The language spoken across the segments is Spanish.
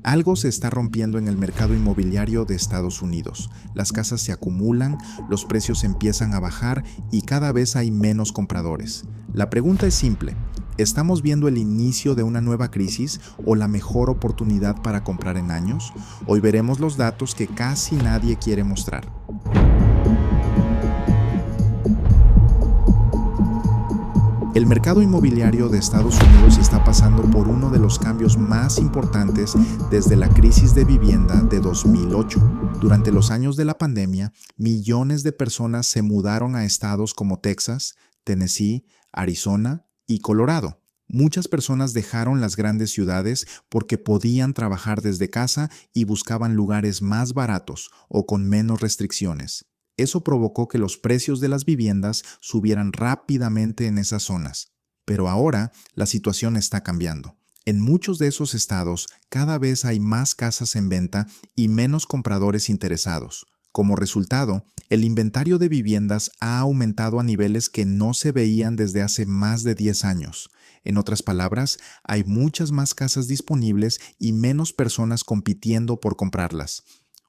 Algo se está rompiendo en el mercado inmobiliario de Estados Unidos. Las casas se acumulan, los precios empiezan a bajar y cada vez hay menos compradores. La pregunta es simple: ¿estamos viendo el inicio de una nueva crisis o la mejor oportunidad para comprar en años? Hoy veremos los datos que casi nadie quiere mostrar. El mercado inmobiliario de Estados Unidos está pasando por uno de los cambios más importantes desde la crisis de vivienda de 2008. Durante los años de la pandemia, millones de personas se mudaron a estados como Texas, Tennessee, Arizona y Colorado. Muchas personas dejaron las grandes ciudades porque podían trabajar desde casa y buscaban lugares más baratos o con menos restricciones. Eso provocó que los precios de las viviendas subieran rápidamente en esas zonas. Pero ahora la situación está cambiando. En muchos de esos estados, cada vez hay más casas en venta y menos compradores interesados. Como resultado, el inventario de viviendas ha aumentado a niveles que no se veían desde hace más de 10 años. En otras palabras, hay muchas más casas disponibles y menos personas compitiendo por comprarlas.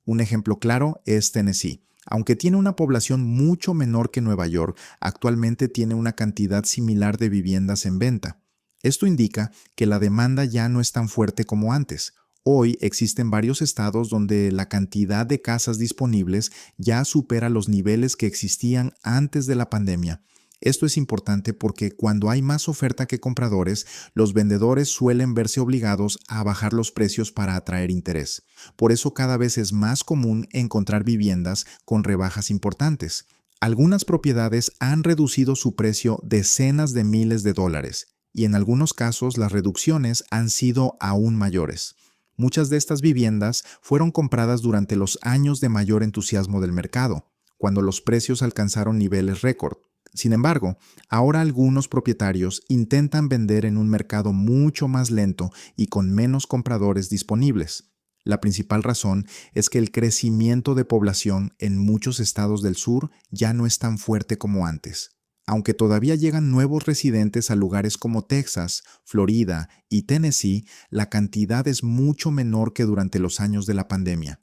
Un ejemplo claro es Tennessee. Aunque tiene una población mucho menor que Nueva York, actualmente tiene una cantidad similar de viviendas en venta. Esto indica que la demanda ya no es tan fuerte como antes. Hoy existen varios estados donde la cantidad de casas disponibles ya supera los niveles que existían antes de la pandemia. Esto es importante porque cuando hay más oferta que compradores, los vendedores suelen verse obligados a bajar los precios para atraer interés. Por eso cada vez es más común encontrar viviendas con rebajas importantes. Algunas propiedades han reducido su precio decenas de miles de dólares, y en algunos casos las reducciones han sido aún mayores. Muchas de estas viviendas fueron compradas durante los años de mayor entusiasmo del mercado, cuando los precios alcanzaron niveles récord. Sin embargo, ahora algunos propietarios intentan vender en un mercado mucho más lento y con menos compradores disponibles. La principal razón es que el crecimiento de población en muchos estados del sur ya no es tan fuerte como antes. Aunque todavía llegan nuevos residentes a lugares como Texas, Florida y Tennessee, la cantidad es mucho menor que durante los años de la pandemia.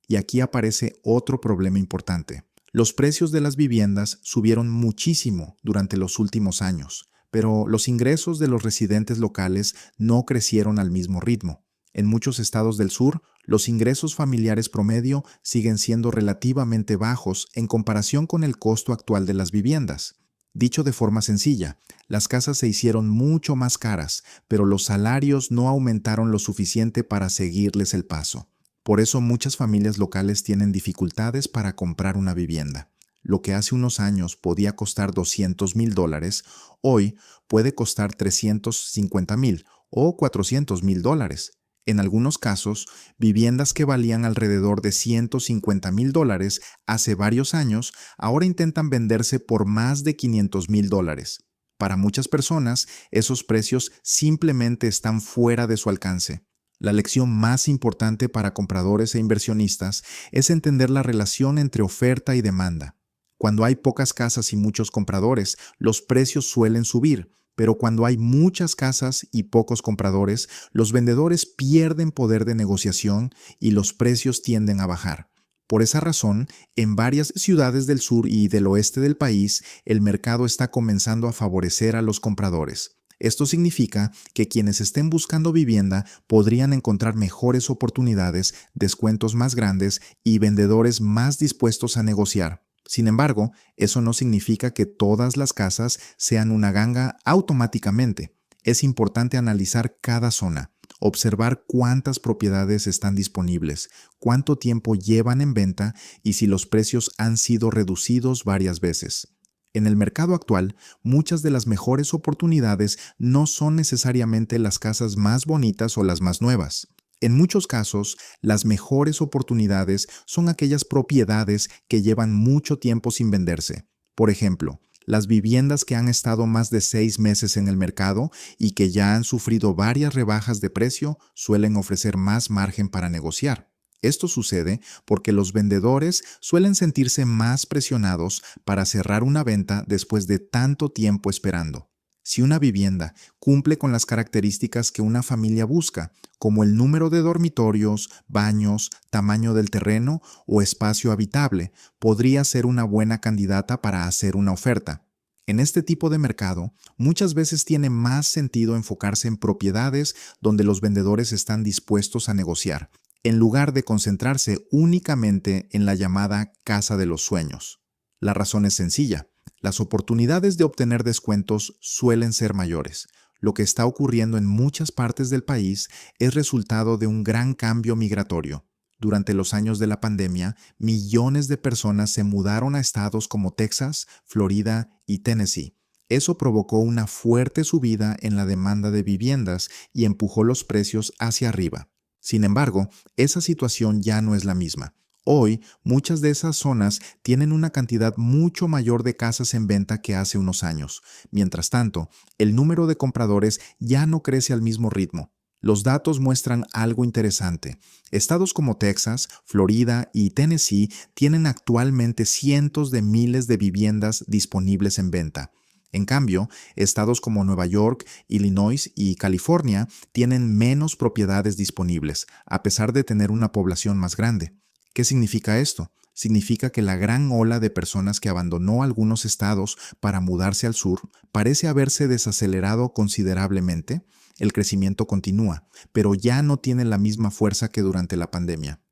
Y aquí aparece otro problema importante. Los precios de las viviendas subieron muchísimo durante los últimos años, pero los ingresos de los residentes locales no crecieron al mismo ritmo. En muchos estados del sur, los ingresos familiares promedio siguen siendo relativamente bajos en comparación con el costo actual de las viviendas. Dicho de forma sencilla, las casas se hicieron mucho más caras, pero los salarios no aumentaron lo suficiente para seguirles el paso. Por eso muchas familias locales tienen dificultades para comprar una vivienda. Lo que hace unos años podía costar $200,000, hoy puede costar $350,000 o $400,000. En algunos casos, viviendas que valían alrededor de $150,000 hace varios años, ahora intentan venderse por más de $500,000. Para muchas personas, esos precios simplemente están fuera de su alcance. La lección más importante para compradores e inversionistas es entender la relación entre oferta y demanda. Cuando hay pocas casas y muchos compradores, los precios suelen subir, pero cuando hay muchas casas y pocos compradores, los vendedores pierden poder de negociación y los precios tienden a bajar. Por esa razón, en varias ciudades del sur y del oeste del país, el mercado está comenzando a favorecer a los compradores. Esto significa que quienes estén buscando vivienda podrían encontrar mejores oportunidades, descuentos más grandes y vendedores más dispuestos a negociar. Sin embargo, eso no significa que todas las casas sean una ganga automáticamente. Es importante analizar cada zona, observar cuántas propiedades están disponibles, cuánto tiempo llevan en venta y si los precios han sido reducidos varias veces. En el mercado actual, muchas de las mejores oportunidades no son necesariamente las casas más bonitas o las más nuevas. En muchos casos, las mejores oportunidades son aquellas propiedades que llevan mucho tiempo sin venderse. Por ejemplo, las viviendas que han estado más de 6 meses en el mercado y que ya han sufrido varias rebajas de precio suelen ofrecer más margen para negociar. Esto sucede porque los vendedores suelen sentirse más presionados para cerrar una venta después de tanto tiempo esperando. Si una vivienda cumple con las características que una familia busca, como el número de dormitorios, baños, tamaño del terreno o espacio habitable, podría ser una buena candidata para hacer una oferta. En este tipo de mercado, muchas veces tiene más sentido enfocarse en propiedades donde los vendedores están dispuestos a negociar, en lugar de concentrarse únicamente en la llamada casa de los sueños. La razón es sencilla. Las oportunidades de obtener descuentos suelen ser mayores. Lo que está ocurriendo en muchas partes del país es resultado de un gran cambio migratorio. Durante los años de la pandemia, millones de personas se mudaron a estados como Texas, Florida y Tennessee. Eso provocó una fuerte subida en la demanda de viviendas y empujó los precios hacia arriba. Sin embargo, esa situación ya no es la misma. Hoy, muchas de esas zonas tienen una cantidad mucho mayor de casas en venta que hace unos años. Mientras tanto, el número de compradores ya no crece al mismo ritmo. Los datos muestran algo interesante. Estados como Texas, Florida y Tennessee tienen actualmente cientos de miles de viviendas disponibles en venta. En cambio, estados como Nueva York, Illinois y California tienen menos propiedades disponibles, a pesar de tener una población más grande. ¿Qué significa esto? Significa que la gran ola de personas que abandonó algunos estados para mudarse al sur parece haberse desacelerado considerablemente. El crecimiento continúa, pero ya no tiene la misma fuerza que durante la pandemia.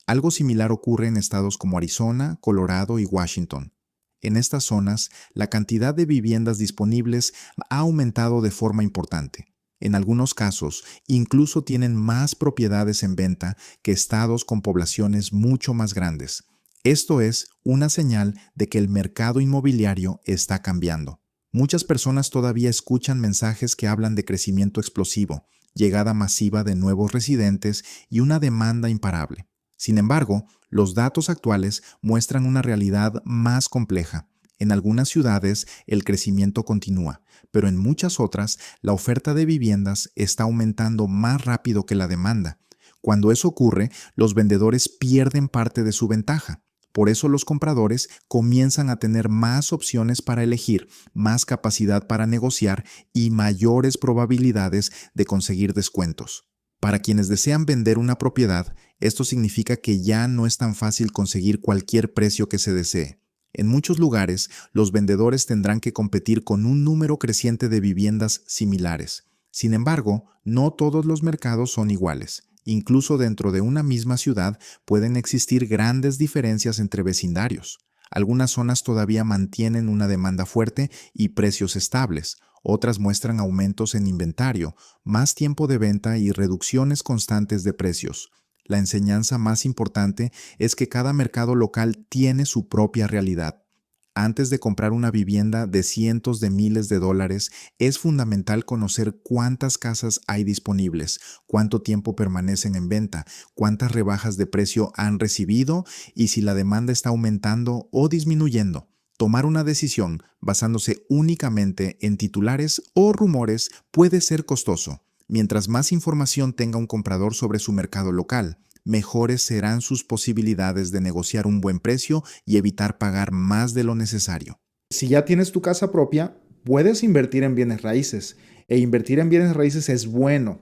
Algo similar ocurre en estados como Arizona, Colorado y Washington. En estas zonas, la cantidad de viviendas disponibles ha aumentado de forma importante. En algunos casos, incluso tienen más propiedades en venta que estados con poblaciones mucho más grandes. Esto es una señal de que el mercado inmobiliario está cambiando. Muchas personas todavía escuchan mensajes que hablan de crecimiento explosivo, llegada masiva de nuevos residentes y una demanda imparable. Sin embargo, los datos actuales muestran una realidad más compleja. En algunas ciudades el crecimiento continúa, pero en muchas otras la oferta de viviendas está aumentando más rápido que la demanda. Cuando eso ocurre, los vendedores pierden parte de su ventaja. Por eso los compradores comienzan a tener más opciones para elegir, más capacidad para negociar y mayores probabilidades de conseguir descuentos. Para quienes desean vender una propiedad, esto significa que ya no es tan fácil conseguir cualquier precio que se desee. En muchos lugares, los vendedores tendrán que competir con un número creciente de viviendas similares. Sin embargo, no todos los mercados son iguales. Incluso dentro de una misma ciudad pueden existir grandes diferencias entre vecindarios. Algunas zonas todavía mantienen una demanda fuerte y precios estables. Otras muestran aumentos en inventario, más tiempo de venta y reducciones constantes de precios. La enseñanza más importante es que cada mercado local tiene su propia realidad. Antes de comprar una vivienda de cientos de miles de dólares, es fundamental conocer cuántas casas hay disponibles, cuánto tiempo permanecen en venta, cuántas rebajas de precio han recibido y si la demanda está aumentando o disminuyendo. Tomar una decisión basándose únicamente en titulares o rumores puede ser costoso. Mientras más información tenga un comprador sobre su mercado local, mejores serán sus posibilidades de negociar un buen precio y evitar pagar más de lo necesario. Si ya tienes tu casa propia, puedes invertir en bienes raíces. E invertir en bienes raíces es bueno.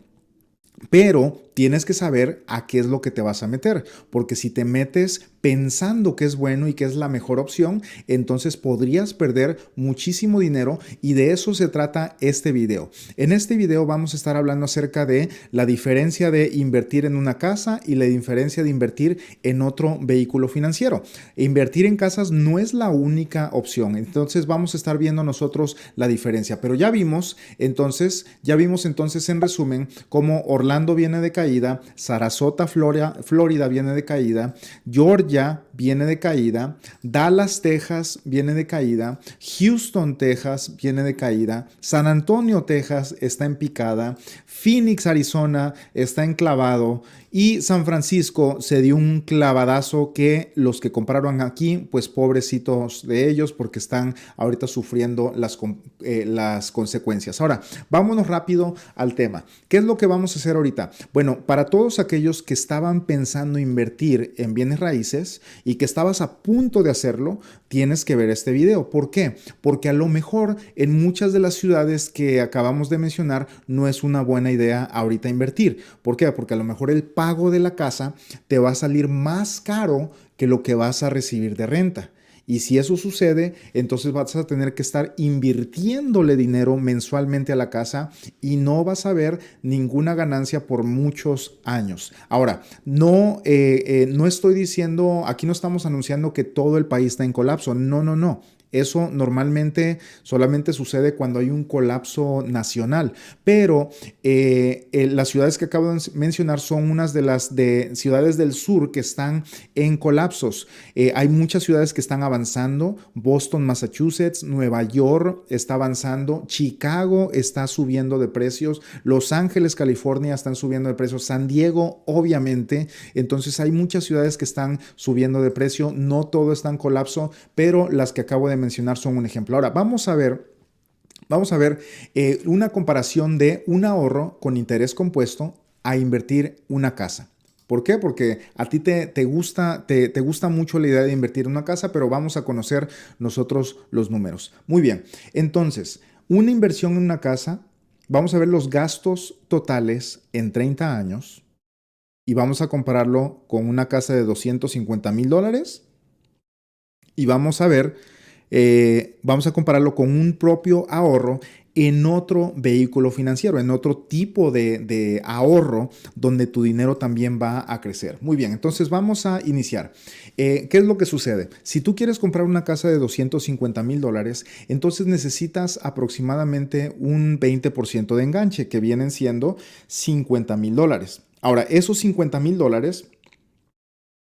Pero tienes que saber a qué es lo que te vas a meter, porque si te metes pensando que es bueno y que es la mejor opción, entonces podrías perder muchísimo dinero y de eso se trata este video. En este video vamos a estar hablando acerca de la diferencia de invertir en una casa y la diferencia de invertir en otro vehículo financiero. Invertir en casas no es la única opción, entonces vamos a estar viendo nosotros la diferencia, pero ya vimos entonces en resumen cómo Orlando viene de caída, Sarasota, Florida viene de caída, Georgia viene de caída, Dallas, Texas viene de caída, Houston, Texas viene de caída, San Antonio, Texas está en picada, Phoenix, Arizona está enclavado y San Francisco se dio un clavadazo que los que compraron aquí, pues pobrecitos de ellos porque están ahorita sufriendo las consecuencias. Ahora, vámonos rápido al tema. ¿Qué es lo que vamos a hacer hacer ahorita? Bueno, para todos aquellos que estaban pensando invertir en bienes raíces y que estabas a punto de hacerlo, tienes que ver este video. ¿Por qué? Porque a lo mejor en muchas de las ciudades que acabamos de mencionar no es una buena idea ahorita invertir. ¿Por qué? Porque a lo mejor el pago de la casa te va a salir más caro que lo que vas a recibir de renta. Y si eso sucede, entonces vas a tener que estar invirtiéndole dinero mensualmente a la casa y no vas a ver ninguna ganancia por muchos años. Ahora, no estoy diciendo, aquí no estamos anunciando que todo el país está en colapso. No, no, no. Eso normalmente solamente sucede cuando hay un colapso nacional, pero las ciudades que acabo de mencionar son unas de las ciudades del sur que están en colapsos. Hay muchas ciudades que están avanzando. Boston, Massachusetts, Nueva York está avanzando, Chicago está subiendo de precios, Los Ángeles, California están subiendo de precios, San Diego, obviamente. Entonces hay muchas ciudades que están subiendo de precio. No todo está en colapso, pero las que acabo de mencionar son un ejemplo. Ahora, vamos a ver una comparación de un ahorro con interés compuesto a invertir una casa. ¿Por qué? Porque a ti te gusta mucho la idea de invertir en una casa, pero vamos a conocer nosotros los números. Muy bien, entonces, una inversión en una casa, vamos a ver los gastos totales en 30 años y vamos a compararlo con una casa de $250,000 y vamos a compararlo con un propio ahorro en otro vehículo financiero, en otro tipo de ahorro donde tu dinero también va a crecer. Muy bien, entonces vamos a iniciar. ¿Qué es lo que sucede? Si tú quieres comprar una casa de $250,000, entonces necesitas aproximadamente un 20% de enganche, que vienen siendo $50,000. Ahora, esos $50,000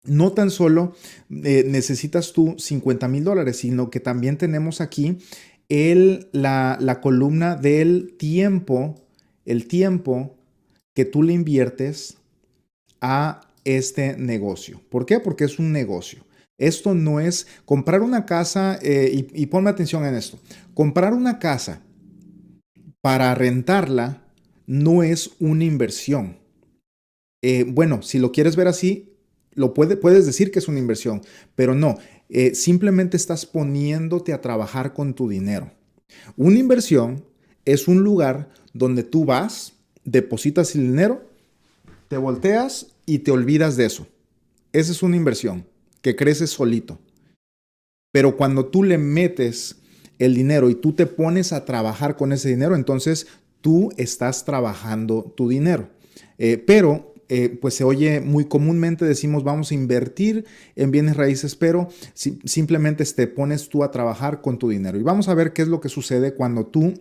no tan solo necesitas tú $50,000, sino que también tenemos aquí la columna del tiempo, el tiempo que tú le inviertes a este negocio. ¿Por qué? Porque es un negocio. Esto no es comprar una casa, y ponme atención en esto. Comprar una casa para rentarla no es una inversión. Bueno, si lo quieres ver así, puedes decir que es una inversión, pero no, simplemente estás poniéndote a trabajar con tu dinero. Una inversión es un lugar donde tú vas, depositas el dinero, te volteas y te olvidas de eso. Esa es una inversión que crece solito. Pero cuando tú le metes el dinero y tú te pones a trabajar con ese dinero, entonces tú estás trabajando tu dinero. Pues se oye muy comúnmente, decimos vamos a invertir en bienes raíces, pero simplemente te pones tú a trabajar con tu dinero. Y vamos a ver qué es lo que sucede cuando tú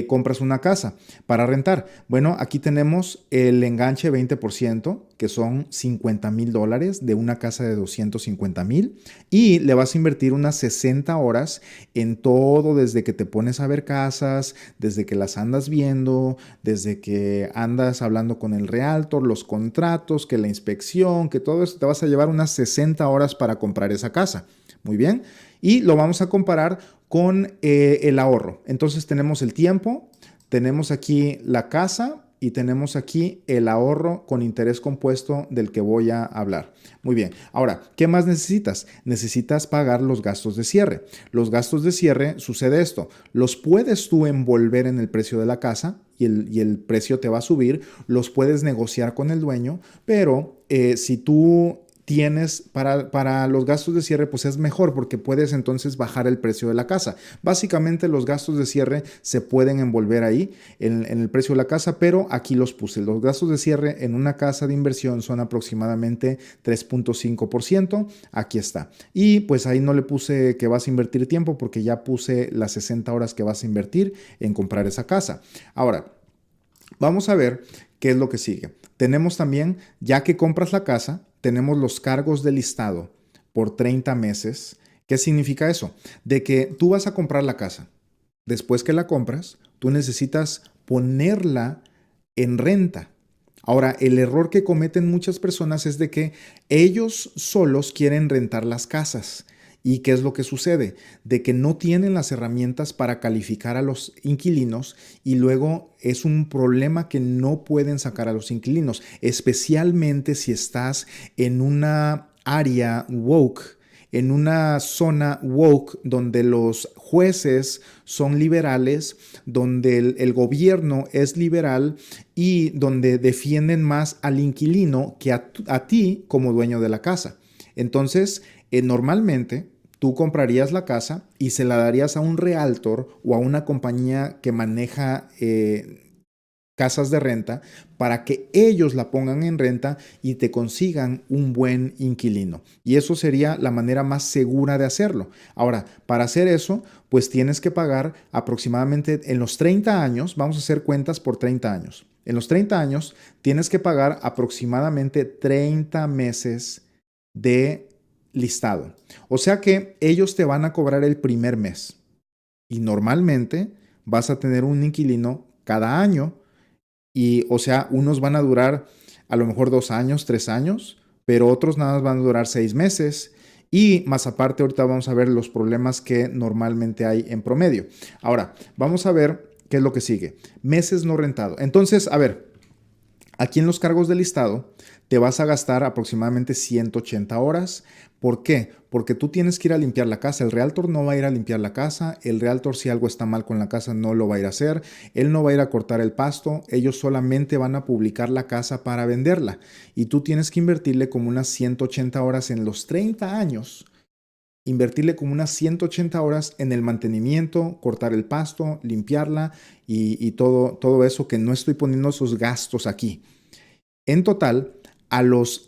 compras una casa para rentar. Bueno, aquí tenemos el enganche 20%, que son $50,000 de una casa de $250,000, y le vas a invertir unas 60 horas en todo, desde que te pones a ver casas, desde que las andas viendo, desde que andas hablando con el realtor, los contratos, que la inspección, que todo eso. Te vas a llevar unas 60 horas para comprar esa casa. Muy bien. Y lo vamos a comparar con el ahorro. Entonces tenemos el tiempo, tenemos aquí la casa y tenemos aquí el ahorro con interés compuesto del que voy a hablar. Muy bien. Ahora, ¿qué más necesitas? Necesitas pagar los gastos de cierre. Los gastos de cierre, sucede esto, los puedes tú envolver en el precio de la casa y el precio te va a subir, los puedes negociar con el dueño, pero si tú tienes para los gastos de cierre, pues es mejor porque puedes entonces bajar el precio de la casa. Básicamente los gastos de cierre se pueden envolver ahí en el precio de la casa, pero aquí los puse. Los gastos de cierre en una casa de inversión son aproximadamente 3.5%. Aquí está. Y pues ahí no le puse que vas a invertir tiempo porque ya puse las 60 horas que vas a invertir en comprar esa casa. Ahora, vamos a ver qué es lo que sigue. Tenemos también, ya que compras la casa, tenemos los cargos de listado por 30 meses. ¿Qué significa eso? De que tú vas a comprar la casa. Después que la compras, tú necesitas ponerla en renta. Ahora, el error que cometen muchas personas es de que ellos solos quieren rentar las casas ¿Y qué es lo que sucede? De que no tienen las herramientas para calificar a los inquilinos y luego es un problema que no pueden sacar a los inquilinos, especialmente si estás en una área woke, en una zona woke donde los jueces son liberales, donde el gobierno es liberal y donde defienden más al inquilino que a ti como dueño de la casa. Entonces, normalmente tú comprarías la casa y se la darías a un realtor o a una compañía que maneja casas de renta para que ellos la pongan en renta y te consigan un buen inquilino. Y eso sería la manera más segura de hacerlo. Ahora, para hacer eso, pues tienes que pagar aproximadamente en los 30 años, vamos a hacer cuentas por 30 años. En los 30 años tienes que pagar aproximadamente 30 meses de listado. O sea que ellos te van a cobrar el primer mes y normalmente vas a tener un inquilino cada año y, o sea, unos van a durar a lo mejor 2 años, 3 años, pero otros nada más van a durar 6 meses. Y más aparte, ahorita vamos a ver los problemas que normalmente hay en promedio. Ahora, vamos a ver qué es lo que sigue. Meses no rentado. Entonces, a ver, aquí en los cargos de listado te vas a gastar aproximadamente 180 horas. ¿Por qué? Porque tú tienes que ir a limpiar la casa. El realtor no va a ir a limpiar la casa. El realtor, si algo está mal con la casa, no lo va a ir a hacer. Él no va a ir a cortar el pasto. Ellos solamente van a publicar la casa para venderla. Y tú tienes que invertirle como unas 180 horas en los 30 años. Invertirle como unas 180 horas en el mantenimiento, cortar el pasto, limpiarla y todo eso que no estoy poniendo esos gastos aquí. En total,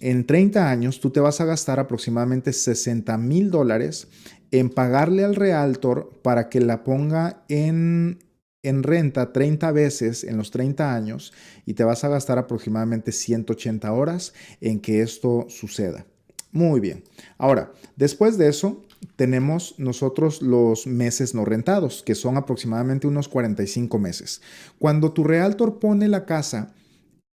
en 30 años, tú te vas a gastar aproximadamente $60,000 en pagarle al realtor para que la ponga en renta 30 veces en los 30 años y te vas a gastar aproximadamente 180 horas en que esto suceda. Muy bien. Ahora, después de eso, tenemos nosotros los meses no rentados, que son aproximadamente unos 45 meses. Cuando tu realtor pone la casa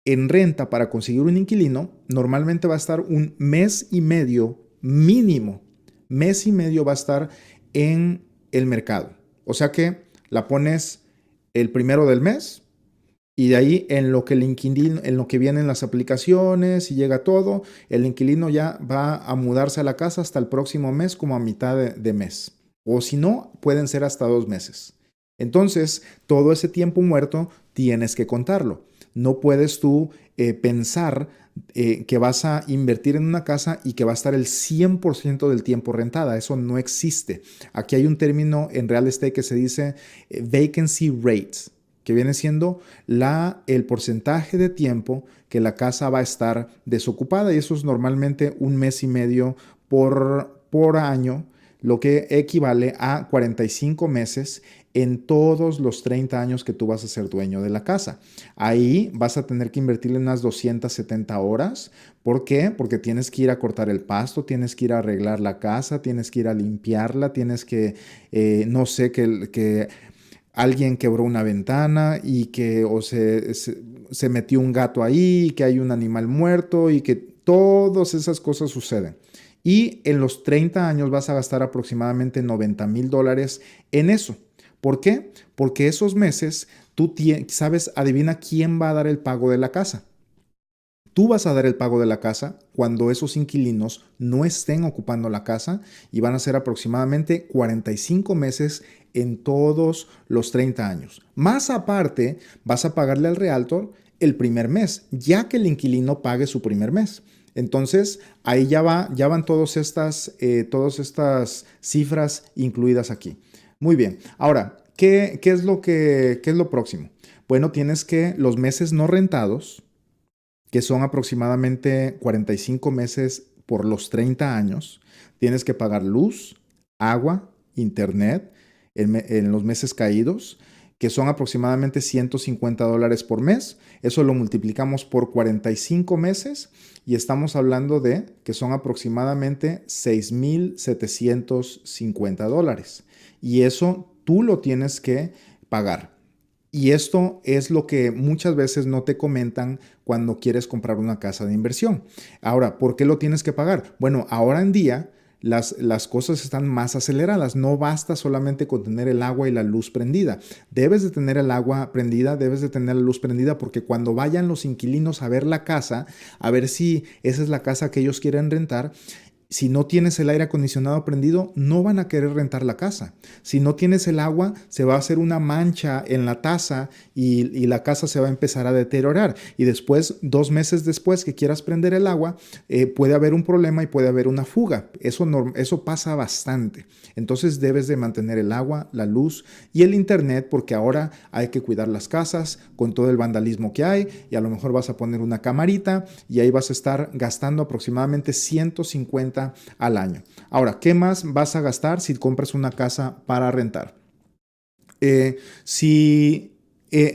en renta para conseguir un inquilino, normalmente va a estar un mes y medio mínimo. Mes y medio va a estar en el mercado. O sea que la pones el primero del mes y de ahí en lo que el inquilino, en lo que vienen las aplicaciones y llega todo, el inquilino ya va a mudarse a la casa hasta el próximo mes como a mitad de mes. O si no, pueden ser hasta 2 meses. Entonces, todo ese tiempo muerto tienes que contarlo. No puedes tú pensar que vas a invertir en una casa y que va a estar el 100% del tiempo rentada. Eso no existe. Aquí hay un término en real estate que se dice vacancy rate, que viene siendo el porcentaje de tiempo que la casa va a estar desocupada y eso es normalmente un mes y medio por año, lo que equivale a 45 meses en todos los 30 años que tú vas a ser dueño de la casa. Ahí vas a tener que invertirle unas 270 horas. ¿Por qué? Porque tienes que ir a cortar el pasto, tienes que ir a arreglar la casa, tienes que ir a limpiarla, tienes que, no sé, que alguien quebró una ventana y que se metió un gato ahí, que hay un animal muerto y que todas esas cosas suceden. Y en los 30 años vas a gastar aproximadamente $90,000 en eso. ¿Por qué? Porque esos meses tú sabes, adivina quién va a dar el pago de la casa. Tú vas a dar el pago de la casa cuando esos inquilinos no estén ocupando la casa y van a ser aproximadamente 45 meses en todos los 30 años. Más aparte, vas a pagarle al realtor el primer mes, ya que el inquilino pague su primer mes. Entonces, ahí ya van todas estas cifras incluidas aquí. Muy bien. Ahora, ¿qué es lo próximo? Bueno, tienes que los meses no rentados, que son aproximadamente 45 meses por los 30 años, tienes que pagar luz, agua, internet en los meses caídos, que son aproximadamente $150 por mes. Eso lo multiplicamos por 45 meses y estamos hablando de que son aproximadamente $6,750. Y eso tú lo tienes que pagar. Y esto es lo que muchas veces no te comentan cuando quieres comprar una casa de inversión. Ahora, ¿por qué lo tienes que pagar? Bueno, ahora en día las cosas están más aceleradas. No basta solamente con tener el agua y la luz prendida. Debes de tener el agua prendida, debes de tener la luz prendida, porque cuando vayan los inquilinos a ver la casa, a ver si esa es la casa que ellos quieren rentar, si no tienes el aire acondicionado prendido, no van a querer rentar la casa. Si no tienes el agua, se va a hacer una mancha en la taza y la casa se va a empezar a deteriorar. Y después, 2 meses después que quieras prender el agua, puede haber un problema y puede haber una fuga. Eso pasa bastante. Entonces debes de mantener el agua, la luz y el internet, porque ahora hay que cuidar las casas con todo el vandalismo que hay, y a lo mejor vas a poner una camarita y ahí vas a estar gastando aproximadamente 150 al año. Ahora, ¿qué más vas a gastar si compras una casa para rentar? Si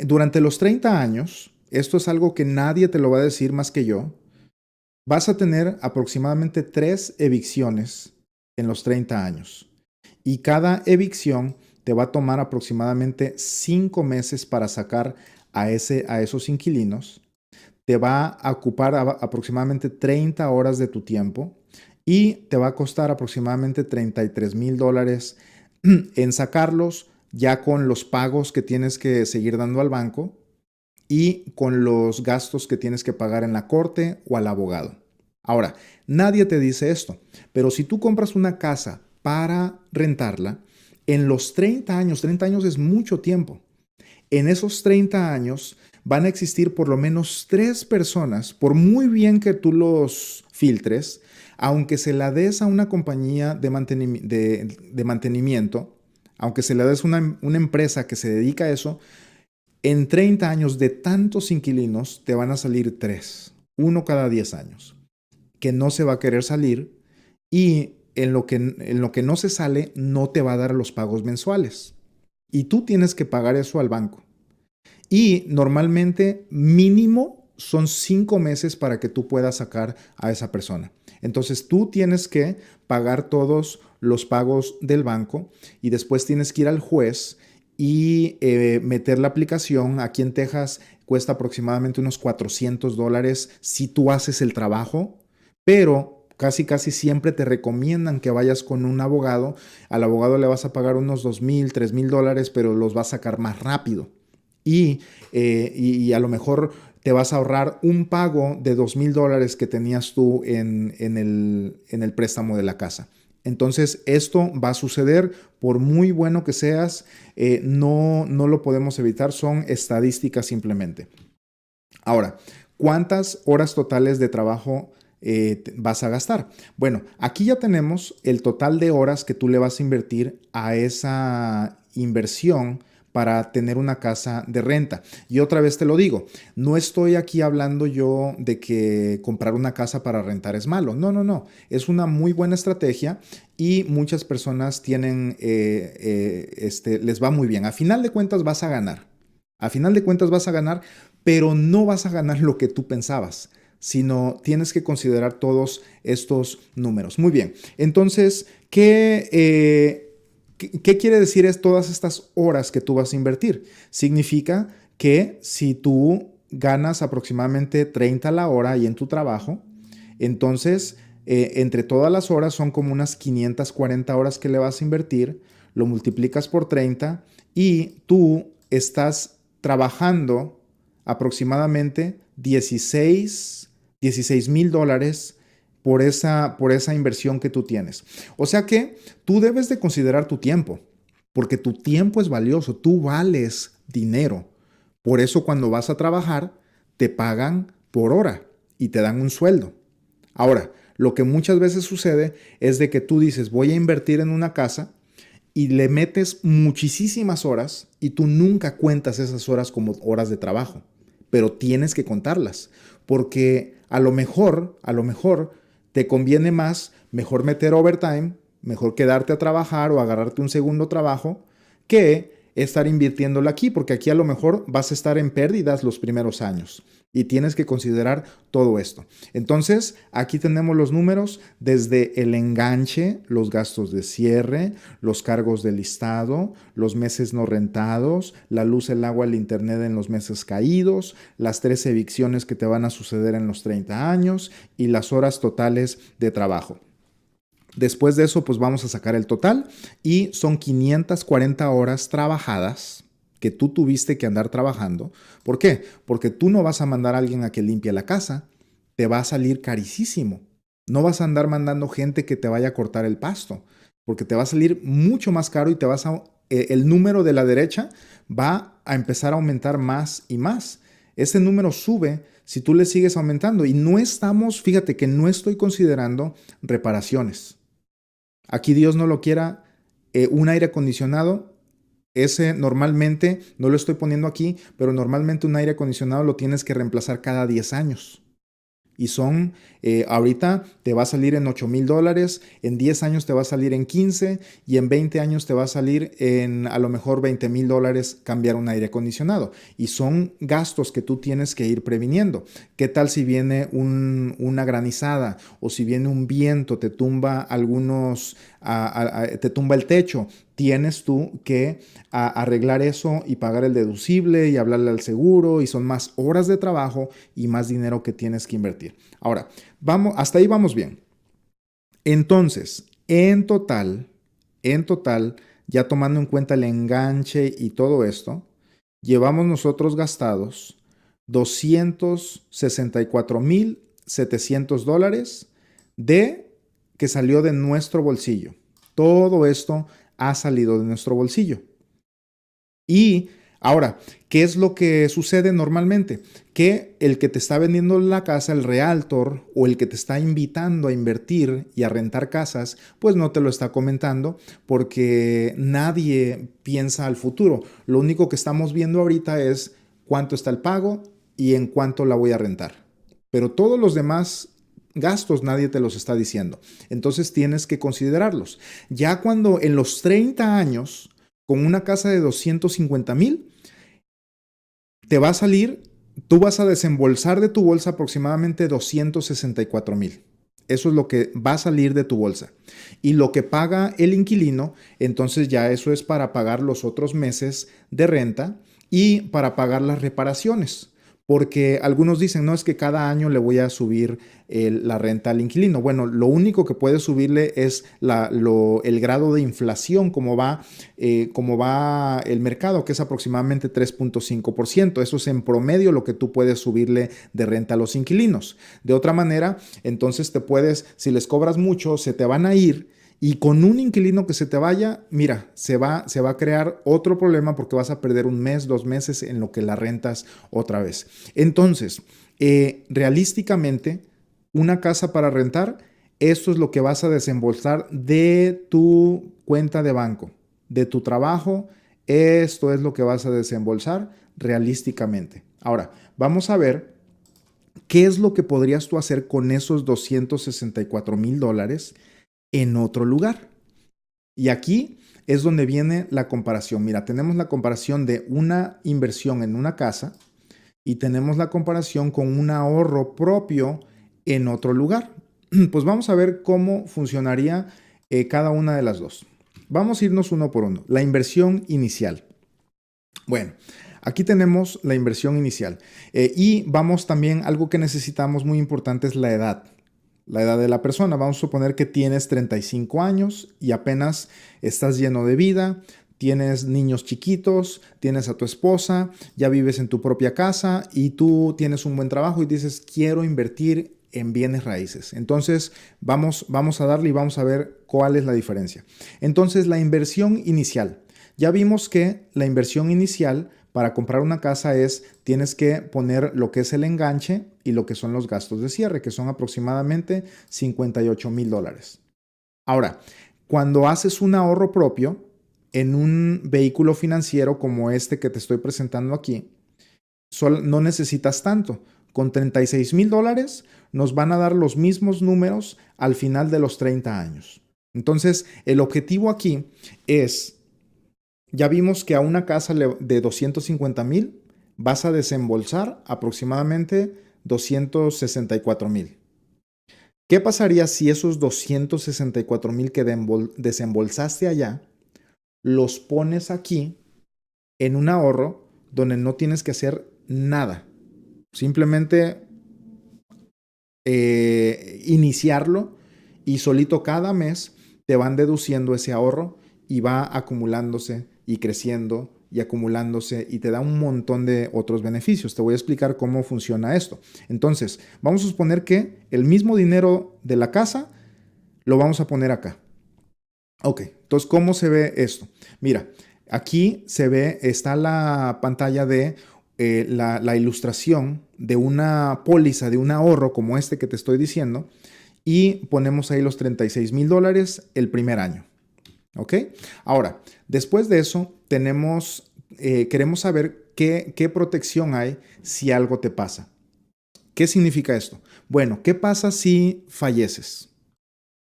durante los 30 años, esto es algo que nadie te lo va a decir más que yo, vas a tener aproximadamente 3 evicciones en los 30 años. Y cada evicción te va a tomar aproximadamente 5 meses para sacar a esos inquilinos. Te va a ocupar aproximadamente 30 horas de tu tiempo y te va a costar aproximadamente $33,000 en sacarlos, ya con los pagos que tienes que seguir dando al banco y con los gastos que tienes que pagar en la corte o al abogado. Ahora, nadie te dice esto, pero si tú compras una casa para rentarla, en los 30 años es mucho tiempo. En esos 30 años van a existir por lo menos 3 personas, por muy bien que tú los filtres, aunque se la des a una compañía de mantenimiento, aunque se la des a una empresa que se dedica a eso, en 30 años de tantos inquilinos te van a salir 3, uno cada 10 años, que no se va a querer salir, y en lo que no se sale no te va a dar los pagos mensuales. Y tú tienes que pagar eso al banco. Y normalmente mínimo son 5 meses para que tú puedas sacar a esa persona. Entonces tú tienes que pagar todos los pagos del banco y después tienes que ir al juez y meter la aplicación. Aquí en Texas cuesta aproximadamente unos $400 si tú haces el trabajo, pero casi siempre te recomiendan que vayas con un abogado. Al abogado le vas a pagar unos $2,000, $3,000, pero los vas a sacar más rápido. Y a lo mejor te vas a ahorrar un pago de $2,000 que tenías tú en el préstamo de la casa. Entonces, esto va a suceder por muy bueno que seas. No lo podemos evitar, son estadísticas simplemente. Ahora, ¿cuántas horas totales de trabajo vas a gastar? Bueno, aquí ya tenemos el total de horas que tú le vas a invertir a esa inversión para tener una casa de renta. Y otra vez te lo digo, no estoy aquí hablando yo de que comprar una casa para rentar es malo. No. Es una muy buena estrategia y muchas personas tienen, les va muy bien. A final de cuentas vas a ganar. Pero no vas a ganar lo que tú pensabas, sino tienes que considerar todos estos números. Muy bien. Entonces, ¿qué quiere decir todas estas horas que tú vas a invertir? Significa que si tú ganas aproximadamente 30 la hora y en tu trabajo, entonces entre todas las horas son como unas 540 horas que le vas a invertir, lo multiplicas por 30 y tú estás trabajando aproximadamente $16,000 por esa inversión que tú tienes. O sea que tú debes de considerar tu tiempo, porque tu tiempo es valioso, tú vales dinero. Por eso cuando vas a trabajar, te pagan por hora y te dan un sueldo. Ahora, lo que muchas veces sucede es de que tú dices, voy a invertir en una casa y le metes muchísimas horas y tú nunca cuentas esas horas como horas de trabajo, pero tienes que contarlas, porque a lo mejor te conviene mejor meter overtime, mejor quedarte a trabajar o agarrarte un segundo trabajo que estar invirtiéndolo aquí, porque aquí a lo mejor vas a estar en pérdidas los primeros años y tienes que considerar todo esto. Entonces, aquí tenemos los números desde el enganche, los gastos de cierre, los cargos de listado, los meses no rentados, la luz, el agua, el internet en los meses caídos, las 3 evicciones que te van a suceder en los 30 años y las horas totales de trabajo. Después de eso, pues vamos a sacar el total y son 540 horas trabajadas que tú tuviste que andar trabajando. ¿Por qué? Porque tú no vas a mandar a alguien a que limpie la casa, te va a salir carísimo. No vas a andar mandando gente que te vaya a cortar el pasto, porque te va a salir mucho más caro y el número de la derecha va a empezar a aumentar más y más. Ese número sube si tú le sigues aumentando y fíjate que no estoy considerando reparaciones. Aquí Dios no lo quiera, un aire acondicionado, ese normalmente, no lo estoy poniendo aquí, pero normalmente un aire acondicionado lo tienes que reemplazar cada 10 años. Y ahorita te va a salir en $8,000, en 10 años te va a salir en 15 y en 20 años te va a salir en a lo mejor $20,000 cambiar un aire acondicionado. Y son gastos que tú tienes que ir previniendo. ¿Qué tal si viene una granizada o si viene un viento, te tumba te tumba el techo? Tienes tú que arreglar eso y pagar el deducible y hablarle al seguro y son más horas de trabajo y más dinero que tienes que invertir. Ahora, hasta ahí vamos bien. Entonces, en total, ya tomando en cuenta el enganche y todo esto, llevamos nosotros gastados $264,700 que salió de nuestro bolsillo. Todo esto ha salido de nuestro bolsillo. Y ahora, ¿qué es lo que sucede normalmente? Que el que te está vendiendo la casa, el realtor o el que te está invitando a invertir y a rentar casas, pues no te lo está comentando porque nadie piensa al futuro. Lo único que estamos viendo ahorita es cuánto está el pago y en cuánto la voy a rentar. Pero todos los demás gastos nadie te los está diciendo. Entonces tienes que considerarlos. Ya cuando en los 30 años, con una casa de 250,000, te va a salir, tú vas a desembolsar de tu bolsa aproximadamente 264,000. Eso es lo que va a salir de tu bolsa. Y lo que paga el inquilino, entonces ya eso es para pagar los otros meses de renta y para pagar las reparaciones. Porque algunos dicen, no, es que cada año le voy a subir la renta al inquilino. Bueno, lo único que puede subirle es el grado de inflación, como va el mercado, que es aproximadamente 3.5%. Eso es en promedio lo que tú puedes subirle de renta a los inquilinos. De otra manera, entonces si les cobras mucho, se te van a ir. Y con un inquilino que se te vaya, mira, se va a crear otro problema porque vas a perder un mes, 2 meses en lo que la rentas otra vez. Entonces, realísticamente, una casa para rentar, esto es lo que vas a desembolsar de tu cuenta de banco, de tu trabajo. Esto es lo que vas a desembolsar realísticamente. Ahora, vamos a ver qué es lo que podrías tú hacer con esos $264,000 en otro lugar. Y aquí es donde viene la comparación. Mira, tenemos la comparación de una inversión en una casa y tenemos la comparación con un ahorro propio en otro lugar. Pues vamos a ver cómo funcionaría cada una de las dos. Vamos a irnos uno por uno. La inversión inicial. Bueno, aquí tenemos la inversión inicial y vamos también, algo que necesitamos muy importante es la edad. La edad de la persona. Vamos a suponer que tienes 35 años y apenas estás lleno de vida, tienes niños chiquitos, tienes a tu esposa, ya vives en tu propia casa y tú tienes un buen trabajo y dices, quiero invertir en bienes raíces. Entonces, vamos a darle y vamos a ver cuál es la diferencia. Entonces, la inversión inicial. Ya vimos que la inversión inicial para comprar una casa tienes que poner lo que es el enganche y lo que son los gastos de cierre, que son aproximadamente $58,000. Ahora, cuando haces un ahorro propio en un vehículo financiero como este que te estoy presentando aquí, no necesitas tanto. Con $36,000 nos van a dar los mismos números al final de los 30 años. Entonces, el objetivo aquí es... Ya vimos que a una casa de 250,000 vas a desembolsar aproximadamente 264,000. ¿Qué pasaría si esos 264,000 que desembolsaste allá los pones aquí en un ahorro donde no tienes que hacer nada? Simplemente iniciarlo y solito cada mes te van deduciendo ese ahorro y va acumulándose y creciendo y acumulándose y te da un montón de otros beneficios. Te voy a explicar cómo funciona esto. Entonces, vamos a suponer que el mismo dinero de la casa lo vamos a poner acá. Ok, entonces, ¿cómo se ve esto? Mira, aquí se ve, está la pantalla de la ilustración de una póliza, de un ahorro como este que te estoy diciendo, y ponemos ahí los $36,000 el primer año. ¿Ok? Ahora, después de eso, queremos saber qué protección hay si algo te pasa. ¿Qué significa esto? Bueno, ¿qué pasa si falleces?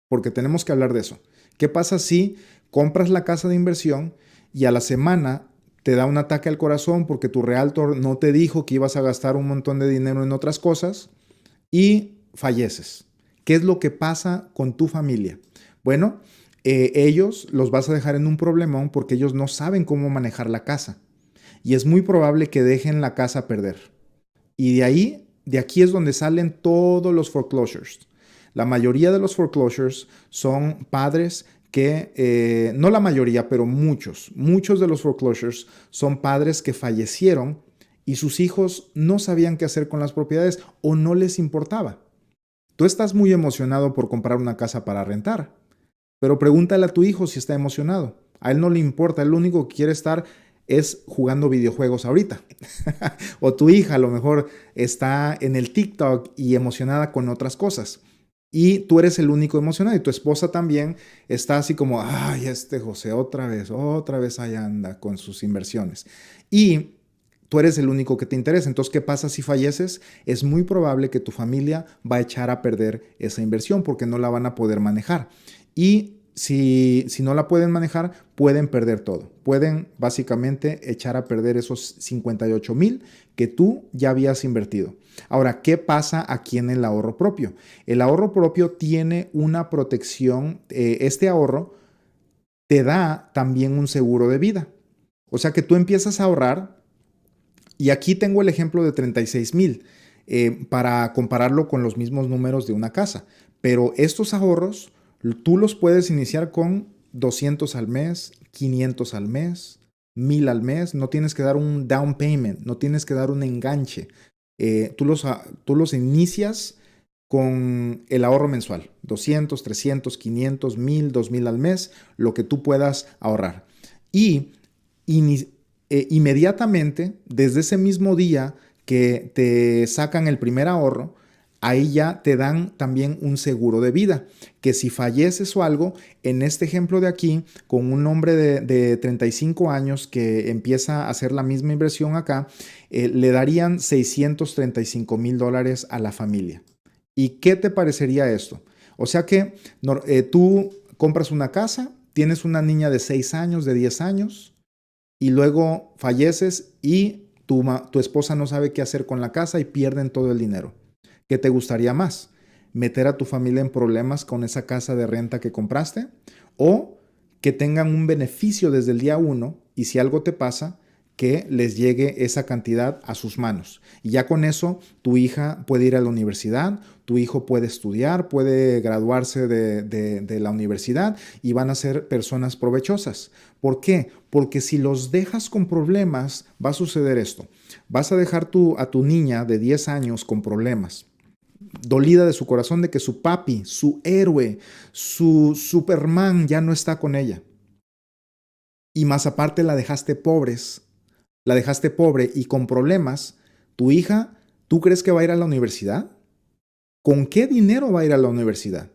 Porque tenemos que hablar de eso. ¿Qué pasa si compras la casa de inversión y a la semana te da un ataque al corazón porque tu realtor no te dijo que ibas a gastar un montón de dinero en otras cosas y falleces? ¿Qué es lo que pasa con tu familia? Bueno, ellos los vas a dejar en un problemón porque ellos no saben cómo manejar la casa. Y es muy probable que dejen la casa perder. Y de aquí es donde salen todos los foreclosures. La mayoría de los foreclosures son padres que, no la mayoría, pero muchos de los foreclosures son padres que fallecieron y sus hijos no sabían qué hacer con las propiedades o no les importaba. Tú estás muy emocionado por comprar una casa para rentar, pero pregúntale a tu hijo si está emocionado. A él no le importa, él lo único que quiere estar es jugando videojuegos ahorita. O tu hija a lo mejor está en el TikTok y emocionada con otras cosas. Y tú eres el único emocionado y tu esposa también está así como, ay, este José otra vez ahí anda con sus inversiones. Y tú eres el único que te interesa. Entonces, ¿qué pasa si falleces? Es muy probable que tu familia va a echar a perder esa inversión porque no la van a poder manejar. Y si no la pueden manejar, pueden perder todo. Pueden básicamente echar a perder esos 58,000 que tú ya habías invertido. Ahora, ¿qué pasa aquí en el ahorro propio? El ahorro propio tiene una protección. Este ahorro te da también un seguro de vida. O sea que tú empiezas a ahorrar y aquí tengo el ejemplo de 36,000 para compararlo con los mismos números de una casa. Pero estos ahorros tú los puedes iniciar con 200 al mes, 500 al mes, 1,000 al mes. No tienes que dar un down payment, no tienes que dar un enganche. Tú los inicias con el ahorro mensual, 200, 300, 500, 1,000, 2,000 al mes, lo que tú puedas ahorrar. Y inmediatamente, desde ese mismo día que te sacan el primer ahorro, ahí ya te dan también un seguro de vida, que si falleces o algo, en este ejemplo de aquí, con un hombre de 35 años que empieza a hacer la misma inversión acá, le darían $635,000 a la familia. ¿Y qué te parecería esto? O sea que tú compras una casa, tienes una niña de 6 años, de 10 años, y luego falleces y tu esposa no sabe qué hacer con la casa y pierden todo el dinero. ¿Qué te gustaría más? ¿Meter a tu familia en problemas con esa casa de renta que compraste? ¿O que tengan un beneficio desde el día 1 y si algo te pasa, que les llegue esa cantidad a sus manos? Y ya con eso, tu hija puede ir a la universidad, tu hijo puede estudiar, puede graduarse de la universidad y van a ser personas provechosas. ¿Por qué? Porque si los dejas con problemas, va a suceder esto. Vas a dejar a tu niña de 10 años con problemas, dolida de su corazón de que su papi, su héroe, su Superman ya no está con ella. Y más aparte la dejaste pobre y con problemas. Tu hija, ¿tú crees que va a ir a la universidad? ¿Con qué dinero va a ir a la universidad?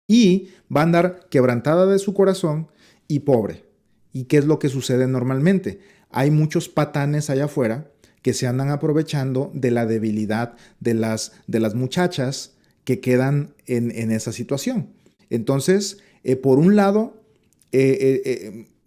Y va a andar quebrantada de su corazón y pobre. ¿Y qué es lo que sucede normalmente? Hay muchos patanes allá afuera que se andan aprovechando de la debilidad de las muchachas que quedan en esa situación. Entonces, por un lado,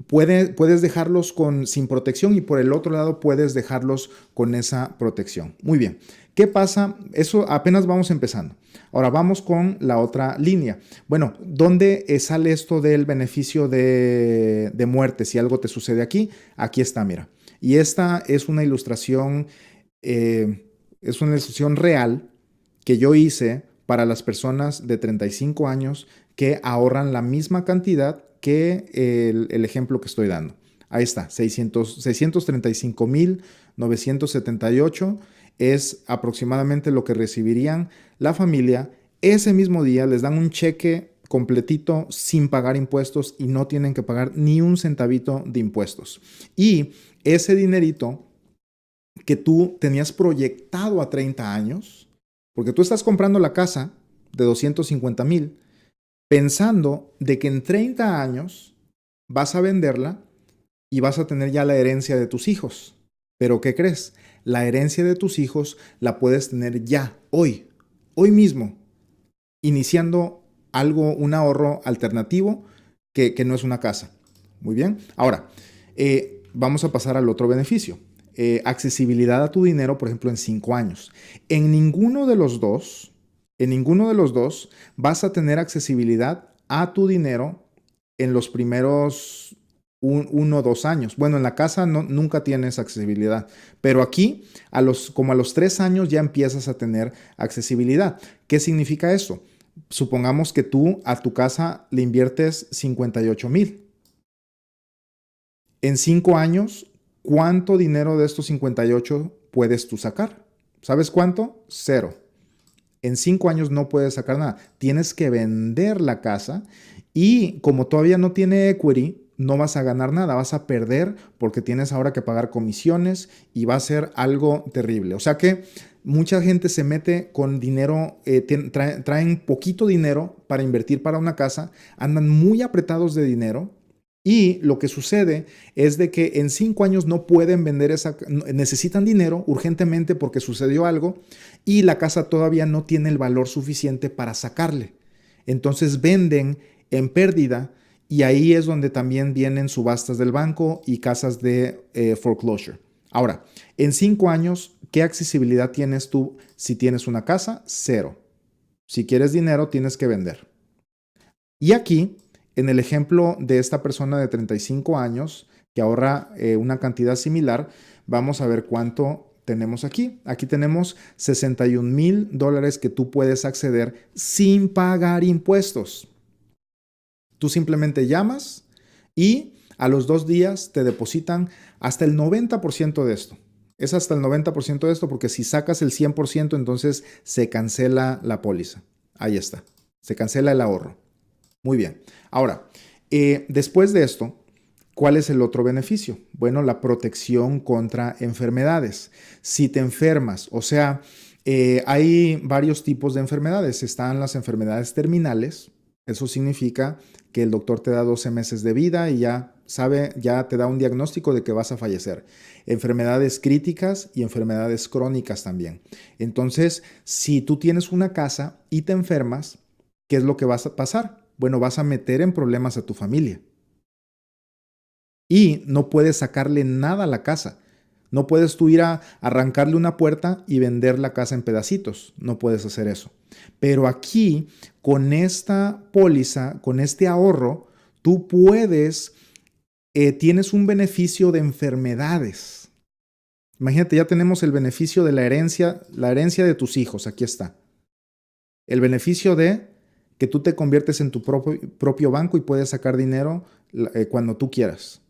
puedes dejarlos sin protección y por el otro lado puedes dejarlos con esa protección. Muy bien. ¿Qué pasa? Eso apenas vamos empezando. Ahora vamos con la otra línea. Bueno, ¿dónde sale esto del beneficio de muerte? Si algo te sucede aquí, aquí está, mira. Y esta es una ilustración real que yo hice para las personas de 35 años que ahorran la misma cantidad que el ejemplo que estoy dando. Ahí está, 635,978 es aproximadamente lo que recibirían la familia. Ese mismo día les dan un cheque completito sin pagar impuestos y no tienen que pagar ni un centavito de impuestos. Y ese dinerito que tú tenías proyectado a 30 años, porque tú estás comprando la casa de 250,000, pensando de que en 30 años vas a venderla y vas a tener ya la herencia de tus hijos. Pero ¿qué crees? La herencia de tus hijos la puedes tener ya, hoy mismo, iniciando algo, un ahorro alternativo que no es una casa. Muy bien. Ahora, vamos a pasar al otro beneficio. Accesibilidad a tu dinero, por ejemplo, en 5 años. En ninguno de los dos vas a tener accesibilidad a tu dinero en los primeros 1 o 2 años. Bueno, en la casa nunca tienes accesibilidad, pero aquí como a los 3 años ya empiezas a tener accesibilidad. ¿Qué significa eso? Supongamos que tú a tu casa le inviertes 58,000. En 5 años, ¿cuánto dinero de estos 58 puedes tú sacar? ¿Sabes cuánto? 0. En 5 años no puedes sacar nada. Tienes que vender la casa y como todavía no tiene equity, no vas a ganar nada, vas a perder porque tienes ahora que pagar comisiones y va a ser algo terrible. O sea que mucha gente se mete con dinero, traen poquito dinero para invertir para una casa, andan muy apretados de dinero. Y lo que sucede es de que en 5 años no pueden vender necesitan dinero urgentemente porque sucedió algo y la casa todavía no tiene el valor suficiente para sacarle. Entonces venden en pérdida y ahí es donde también vienen subastas del banco y casas de foreclosure. Ahora, en 5 años, ¿qué accesibilidad tienes tú si tienes una casa? 0. Si quieres dinero, tienes que vender. Y aquí, en el ejemplo de esta persona de 35 años que ahorra una cantidad similar, vamos a ver cuánto tenemos aquí. Aquí tenemos $61,000 que tú puedes acceder sin pagar impuestos. Tú simplemente llamas y a los 2 días te depositan hasta el 90% de esto. Es hasta el 90% de esto porque si sacas el 100%, entonces se cancela la póliza. Ahí está. Se cancela el ahorro. Muy bien. Ahora, después de esto, ¿cuál es el otro beneficio? Bueno, la protección contra enfermedades. Si te enfermas, o sea, hay varios tipos de enfermedades. Están las enfermedades terminales. Eso significa que el doctor te da 12 meses de vida y ya te da un diagnóstico de que vas a fallecer. Enfermedades críticas y enfermedades crónicas también. Entonces, si tú tienes una casa y te enfermas, ¿qué es lo que vas a pasar? Bueno, vas a meter en problemas a tu familia. Y no puedes sacarle nada a la casa. No puedes tú ir a arrancarle una puerta y vender la casa en pedacitos. No puedes hacer eso. Pero aquí, con esta póliza, con este ahorro, tú tienes un beneficio de enfermedades. Imagínate, ya tenemos el beneficio de la herencia de tus hijos. Aquí está. El beneficio de que tú te conviertes en tu propio banco y puedes sacar dinero cuando tú quieras.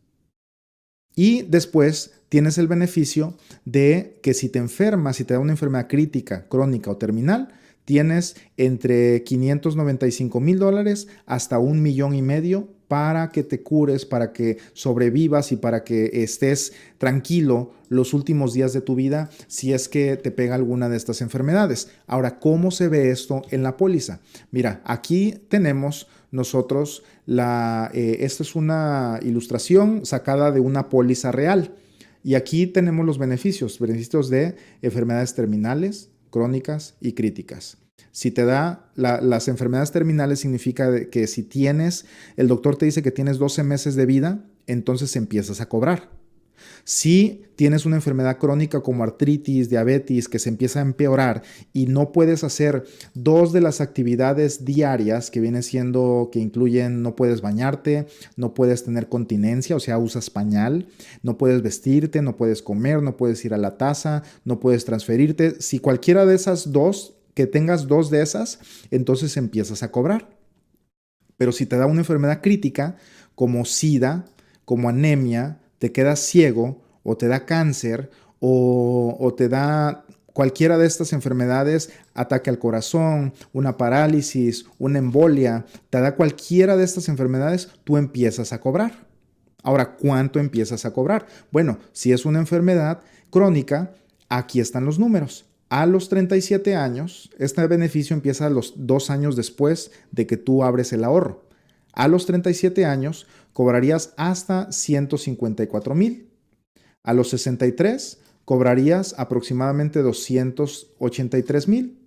Y después tienes el beneficio de que si te enfermas, si te da una enfermedad crítica, crónica o terminal, tienes entre $595,000 hasta $1,500,000 para que te cures, para que sobrevivas y para que estés tranquilo los últimos días de tu vida si es que te pega alguna de estas enfermedades. Ahora, ¿cómo se ve esto en la póliza? Mira, aquí tenemos nosotros esta es una ilustración sacada de una póliza real. Y aquí tenemos los beneficios de enfermedades terminales, crónicas y críticas. Si te da las enfermedades terminales significa que si el doctor te dice que tienes 12 meses de vida, entonces empiezas a cobrar. Si tienes una enfermedad crónica como artritis, diabetes, que se empieza a empeorar y no puedes hacer 2 de las actividades diarias que incluyen no puedes bañarte, no puedes tener continencia, o sea, usas pañal, no puedes vestirte, no puedes comer, no puedes ir a la taza, no puedes transferirte. Si cualquiera de esas 2 que tengas 2 de esas, entonces empiezas a cobrar. Pero si te da una enfermedad crítica, como SIDA, como anemia, te quedas ciego o te da cáncer o te da cualquiera de estas enfermedades, ataque al corazón, una parálisis, una embolia, te da cualquiera de estas enfermedades, tú empiezas a cobrar. Ahora, ¿cuánto empiezas a cobrar? Bueno, si es una enfermedad crónica, aquí están los números. A los 37 años, este beneficio empieza a los 2 años después de que tú abres el ahorro. A los 37 años, cobrarías hasta 154,000. A los 63, cobrarías aproximadamente 283,000.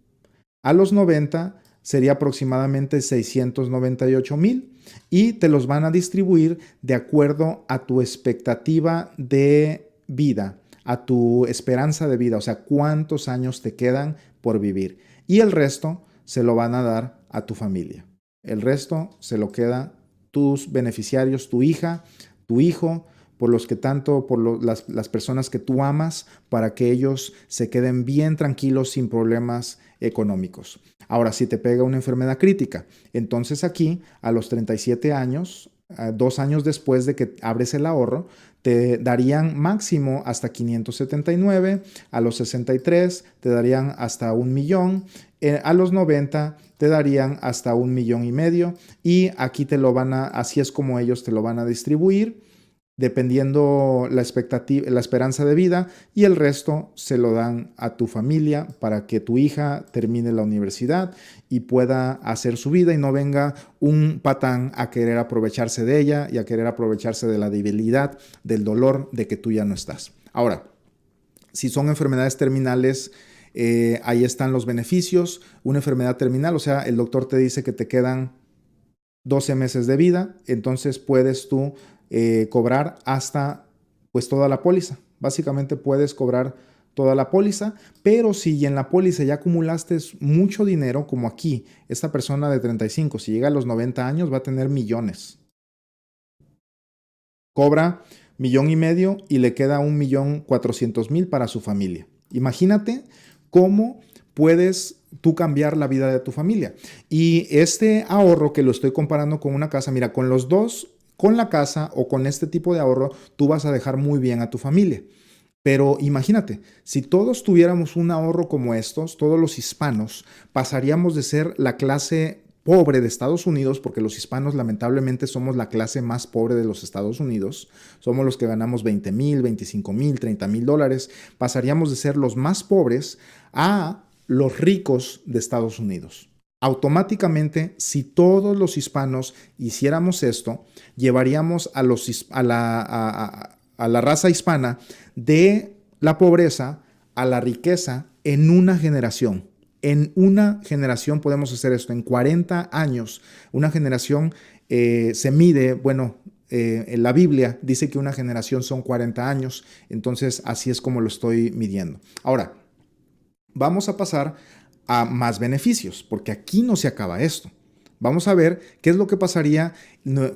A los 90, sería aproximadamente 698,000 y te los van a distribuir de acuerdo a tu expectativa de vida, a tu esperanza de vida, o sea, cuántos años te quedan por vivir. Y el resto se lo van a dar a tu familia. El resto se lo queda tus beneficiarios, tu hija, tu hijo, por los que tanto, por las personas que tú amas, para que ellos se queden bien tranquilos sin problemas económicos. Ahora, si te pega una enfermedad crítica, entonces aquí a los 37 años, 2 años después de que abres el ahorro, te darían máximo hasta 579, a los 63 te darían hasta 1,000,000, a los 90 te darían hasta 1,500,000 y aquí te lo van a, así es como ellos te lo van a distribuir, dependiendo la expectativa, la esperanza de vida, y el resto se lo dan a tu familia para que tu hija termine la universidad y pueda hacer su vida y no venga un patán a querer aprovecharse de ella y a querer aprovecharse de la debilidad, del dolor de que tú ya no estás. Ahora, si son enfermedades terminales, ahí están los beneficios. Una enfermedad terminal, o sea, el doctor te dice que te quedan 12 meses de vida, entonces puedes tú cobrar hasta pues toda la póliza. Básicamente puedes cobrar toda la póliza, pero si en la póliza ya acumulaste mucho dinero, como aquí, esta persona de 35, si llega a los 90 años va a tener millones. Cobra 1,500,000 y le queda 1,400,000 para su familia. Imagínate cómo puedes tú cambiar la vida de tu familia. Y este ahorro que lo estoy comparando con una casa, mira, con los dos, con la casa o con este tipo de ahorro, tú vas a dejar muy bien a tu familia. Pero imagínate, si todos tuviéramos un ahorro como estos, todos los hispanos, pasaríamos de ser la clase pobre de Estados Unidos, porque los hispanos lamentablemente somos la clase más pobre de los Estados Unidos, somos los que ganamos 20,000, 25,000, 30,000 dólares, pasaríamos de ser los más pobres a los ricos de Estados Unidos. Automáticamente, si todos los hispanos hiciéramos esto, llevaríamos a la raza hispana de la pobreza a la riqueza en una generación. En una generación podemos hacer esto, en 40 años. Una generación se mide, bueno, en la Biblia dice que una generación son 40 años, entonces así es como lo estoy midiendo. Ahora, vamos a pasar a más beneficios, porque aquí no se acaba esto. Vamos a ver qué es lo que pasaría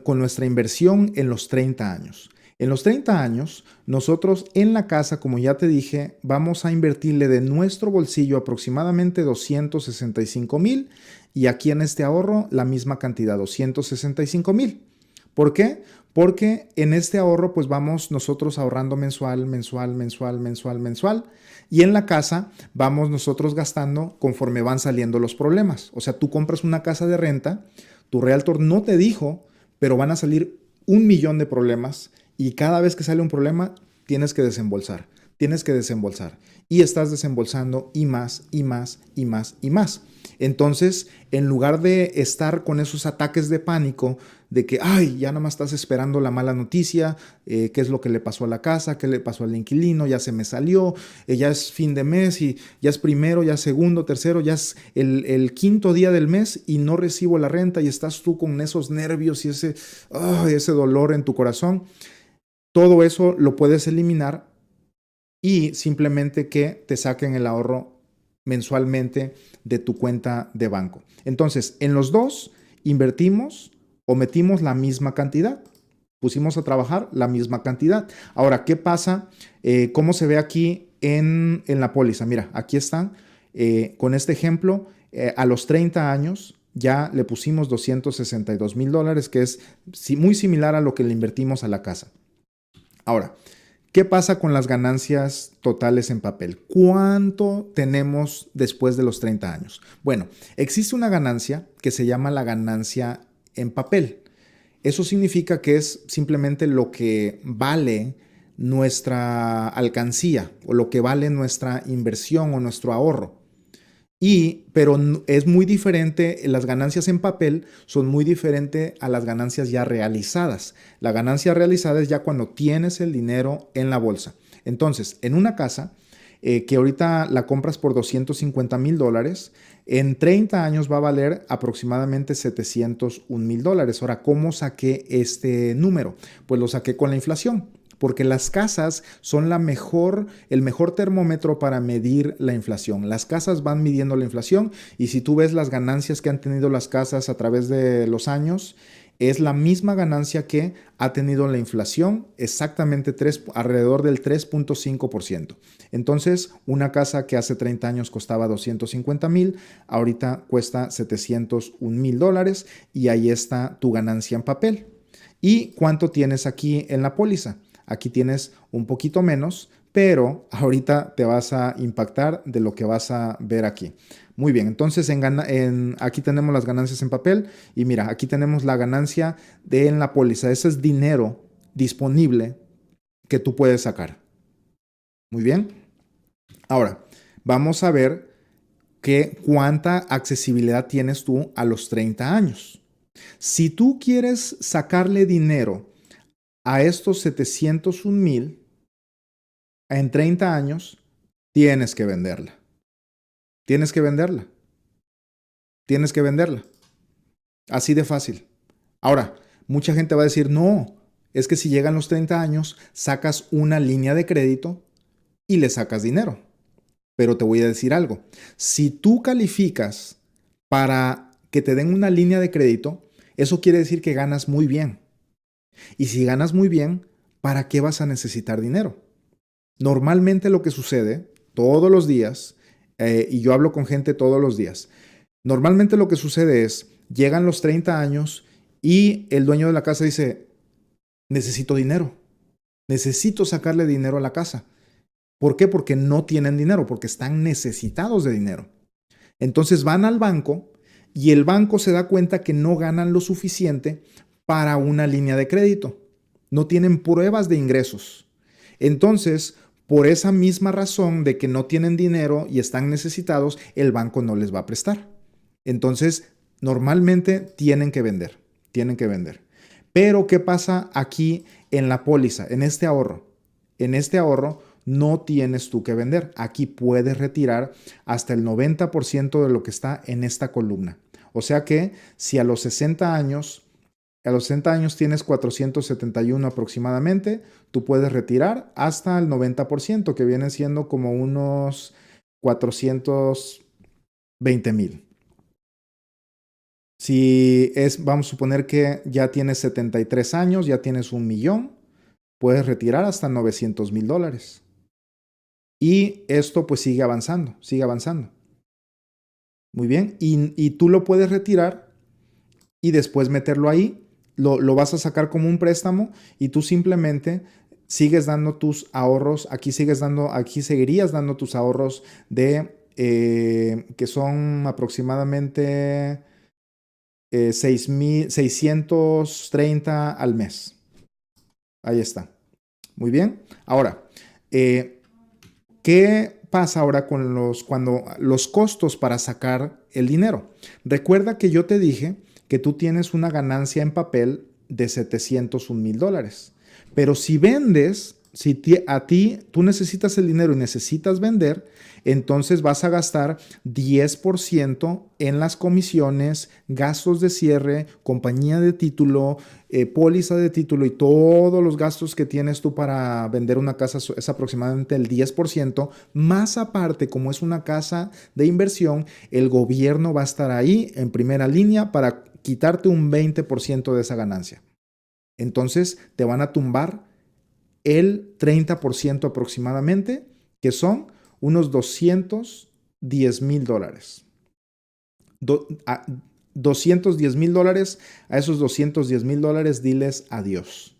con nuestra inversión en los 30 años. En los 30 años, nosotros en la casa, como ya te dije, vamos a invertirle de nuestro bolsillo aproximadamente 265,000 y aquí en este ahorro la misma cantidad, 265,000. ¿Por qué? Porque en este ahorro pues vamos nosotros ahorrando mensual y en la casa vamos nosotros gastando conforme van saliendo los problemas. O sea, tú compras una casa de renta, tu realtor no te dijo, pero van a salir 1,000,000 de problemas y cada vez que sale un problema tienes que desembolsar y estás desembolsando y más y más y más y más. Entonces, en lugar de estar con esos ataques de pánico de que, ay, ya nomás estás esperando la mala noticia, qué es lo que le pasó a la casa, qué le pasó al inquilino, ya se me salió, ya es fin de mes y ya es primero, ya es segundo, tercero, ya es el quinto día del mes y no recibo la renta y estás tú con esos nervios y ese dolor en tu corazón. Todo eso lo puedes eliminar y simplemente que te saquen el ahorro mensualmente de tu cuenta de banco. Entonces, en los dos invertimos o metimos la misma cantidad. Pusimos a trabajar la misma cantidad. Ahora, ¿qué pasa? ¿Cómo se ve aquí en la póliza? Mira, aquí están Con este ejemplo, a los 30 años ya le pusimos $262,000, que es muy similar a lo que le invertimos a la casa. Ahora, ¿qué pasa con las ganancias totales en papel? ¿Cuánto tenemos después de los 30 años? Bueno, existe una ganancia que se llama la ganancia en papel. Eso significa que es simplemente lo que vale nuestra alcancía o lo que vale nuestra inversión o nuestro ahorro. Pero es muy diferente, las ganancias en papel son muy diferentes a las ganancias ya realizadas. La ganancia realizada es ya cuando tienes el dinero en la bolsa. Entonces, en una casa que ahorita la compras por $250,000, en 30 años va a valer aproximadamente $701,000. Ahora, ¿cómo saqué este número? Pues lo saqué con la inflación. Porque las casas son el mejor termómetro para medir la inflación. Las casas van midiendo la inflación y si tú ves las ganancias que han tenido las casas a través de los años, es la misma ganancia que ha tenido la inflación, exactamente alrededor del 3.5%. Entonces, una casa que hace 30 años costaba $250,000, ahorita cuesta $701,000 y ahí está tu ganancia en papel. ¿Y cuánto tienes aquí en la póliza? Aquí tienes un poquito menos, pero ahorita te vas a impactar de lo que vas a ver aquí. Muy bien, entonces aquí tenemos las ganancias en papel y mira, aquí tenemos la ganancia en la póliza. Ese es dinero disponible que tú puedes sacar. Muy bien. Ahora, vamos a ver cuánta accesibilidad tienes tú a los 30 años. Si tú quieres sacarle dinero a estos 701,000 en 30 años, tienes que venderla. Tienes que venderla. Tienes que venderla. Así de fácil. Ahora, mucha gente va a decir, no, es que si llegan los 30 años, sacas una línea de crédito y le sacas dinero. Pero te voy a decir algo. Si tú calificas para que te den una línea de crédito, eso quiere decir que ganas muy bien. Y si ganas muy bien, ¿para qué vas a necesitar dinero? Normalmente lo que sucede todos los días, y yo hablo con gente todos los días, normalmente lo que sucede es, llegan los 30 años y el dueño de la casa dice, necesito dinero, necesito sacarle dinero a la casa. ¿Por qué? Porque no tienen dinero, porque están necesitados de dinero. Entonces van al banco y el banco se da cuenta que no ganan lo suficiente para una línea de crédito. No tienen pruebas de ingresos. Entonces, por esa misma razón de que no tienen dinero y están necesitados, el banco no les va a prestar. Entonces, normalmente tienen que vender. Pero, ¿qué pasa aquí en la póliza, en este ahorro? En este ahorro no tienes tú que vender. Aquí puedes retirar hasta el 90% de lo que está en esta columna. O sea que si a los 60 años tienes 471 aproximadamente, tú puedes retirar hasta el 90%, que viene siendo como unos 420,000. Vamos a suponer que ya tienes 73 años, ya tienes 1,000,000, puedes retirar hasta $900,000. Y esto pues sigue avanzando. Muy bien, y tú lo puedes retirar y después meterlo ahí. Lo vas a sacar como un préstamo y tú simplemente sigues dando tus ahorros. Aquí seguirías dando tus ahorros que son aproximadamente 6,630 al mes. Ahí está. Muy bien. Ahora, ¿qué pasa ahora cuando los costos para sacar el dinero? Recuerda que yo te dije que tú tienes una ganancia en papel de $701,000. Pero si vendes, tú necesitas el dinero y necesitas vender, entonces vas a gastar 10% en las comisiones, gastos de cierre, compañía de título, póliza de título y todos los gastos que tienes tú para vender una casa es aproximadamente el 10%. Más aparte, como es una casa de inversión, el gobierno va a estar ahí en primera línea para quitarte un 20% de esa ganancia. Entonces te van a tumbar el 30% aproximadamente, que son unos $210,000. 210,000 dólares, a esos $210,000 diles adiós.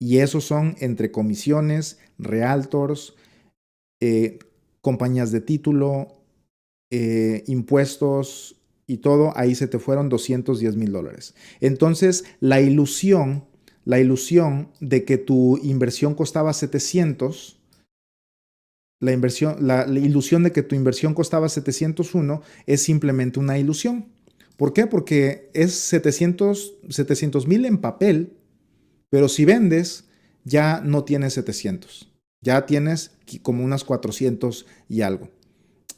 Y esos son entre comisiones, realtors, compañías de título, impuestos y todo, ahí se te fueron $210,000. Entonces, la ilusión de que tu inversión costaba 700, la ilusión de que tu inversión costaba 701 es simplemente una ilusión. ¿Por qué? Porque es 700,000 en papel, pero si vendes, ya no tienes 700. Ya tienes como unas 400 y algo.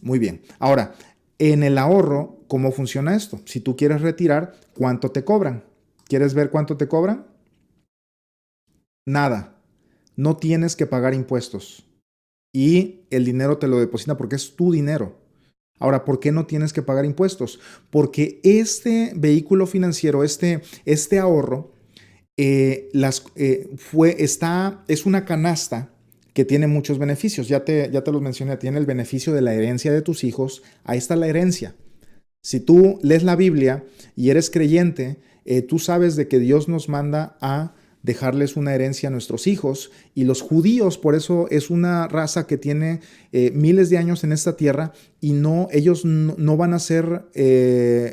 Muy bien. Ahora, en el ahorro, ¿cómo funciona esto? Si tú quieres retirar, ¿cuánto te cobran? ¿Quieres ver cuánto te cobran? Nada. No tienes que pagar impuestos. Y el dinero te lo deposita porque es tu dinero. Ahora, ¿por qué no tienes que pagar impuestos? Porque este vehículo financiero, este ahorro, es una canasta que tiene muchos beneficios. Ya te los mencioné. Tiene el beneficio de la herencia de tus hijos. Ahí está la herencia. Si tú lees la Biblia y eres creyente, tú sabes de que Dios nos manda a dejarles una herencia a nuestros hijos, y los judíos, por eso es una raza que tiene miles de años en esta tierra, y ellos no van a ser,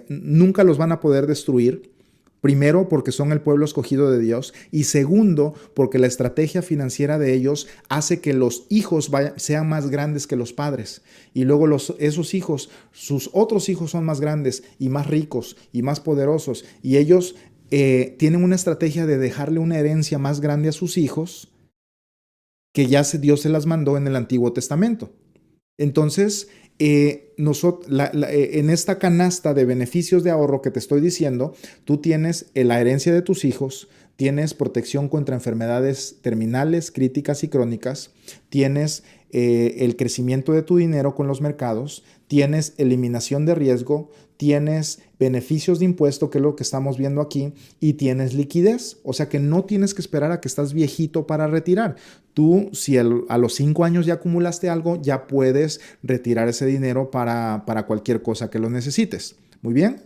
nunca los van a poder destruir. Primero, porque son el pueblo escogido de Dios, y segundo, porque la estrategia financiera de ellos hace que los hijos sean más grandes que los padres, y luego esos hijos, sus otros hijos son más grandes y más ricos y más poderosos, y ellos tienen una estrategia de dejarle una herencia más grande a sus hijos que Dios se las mandó en el Antiguo Testamento. Entonces, en esta canasta de beneficios de ahorro que te estoy diciendo, tú tienes la herencia de tus hijos, tienes protección contra enfermedades terminales, críticas y crónicas, tienes el crecimiento de tu dinero con los mercados, tienes eliminación de riesgo, tienes beneficios de impuesto, que es lo que estamos viendo aquí, y tienes liquidez. O sea que no tienes que esperar a que estás viejito para retirar. Tú, si a los 5 años ya acumulaste algo, ya puedes retirar ese dinero para cualquier cosa que lo necesites. Muy bien.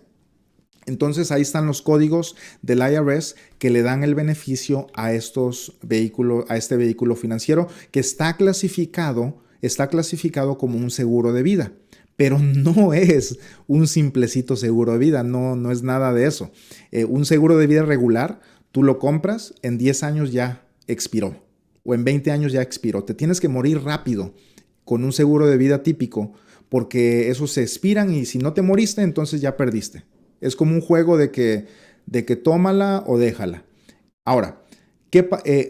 Entonces ahí están los códigos del IRS que le dan el beneficio a este vehículo financiero, que está clasificado como un seguro de vida, pero no es un simplecito seguro de vida, no es nada de eso. Un seguro de vida regular, tú lo compras, en 10 años ya expiró, o en 20 años ya expiró. Te tienes que morir rápido con un seguro de vida típico, porque esos se expiran, y si no te moriste, entonces ya perdiste. Es como un juego de que tómala o déjala. Ahora,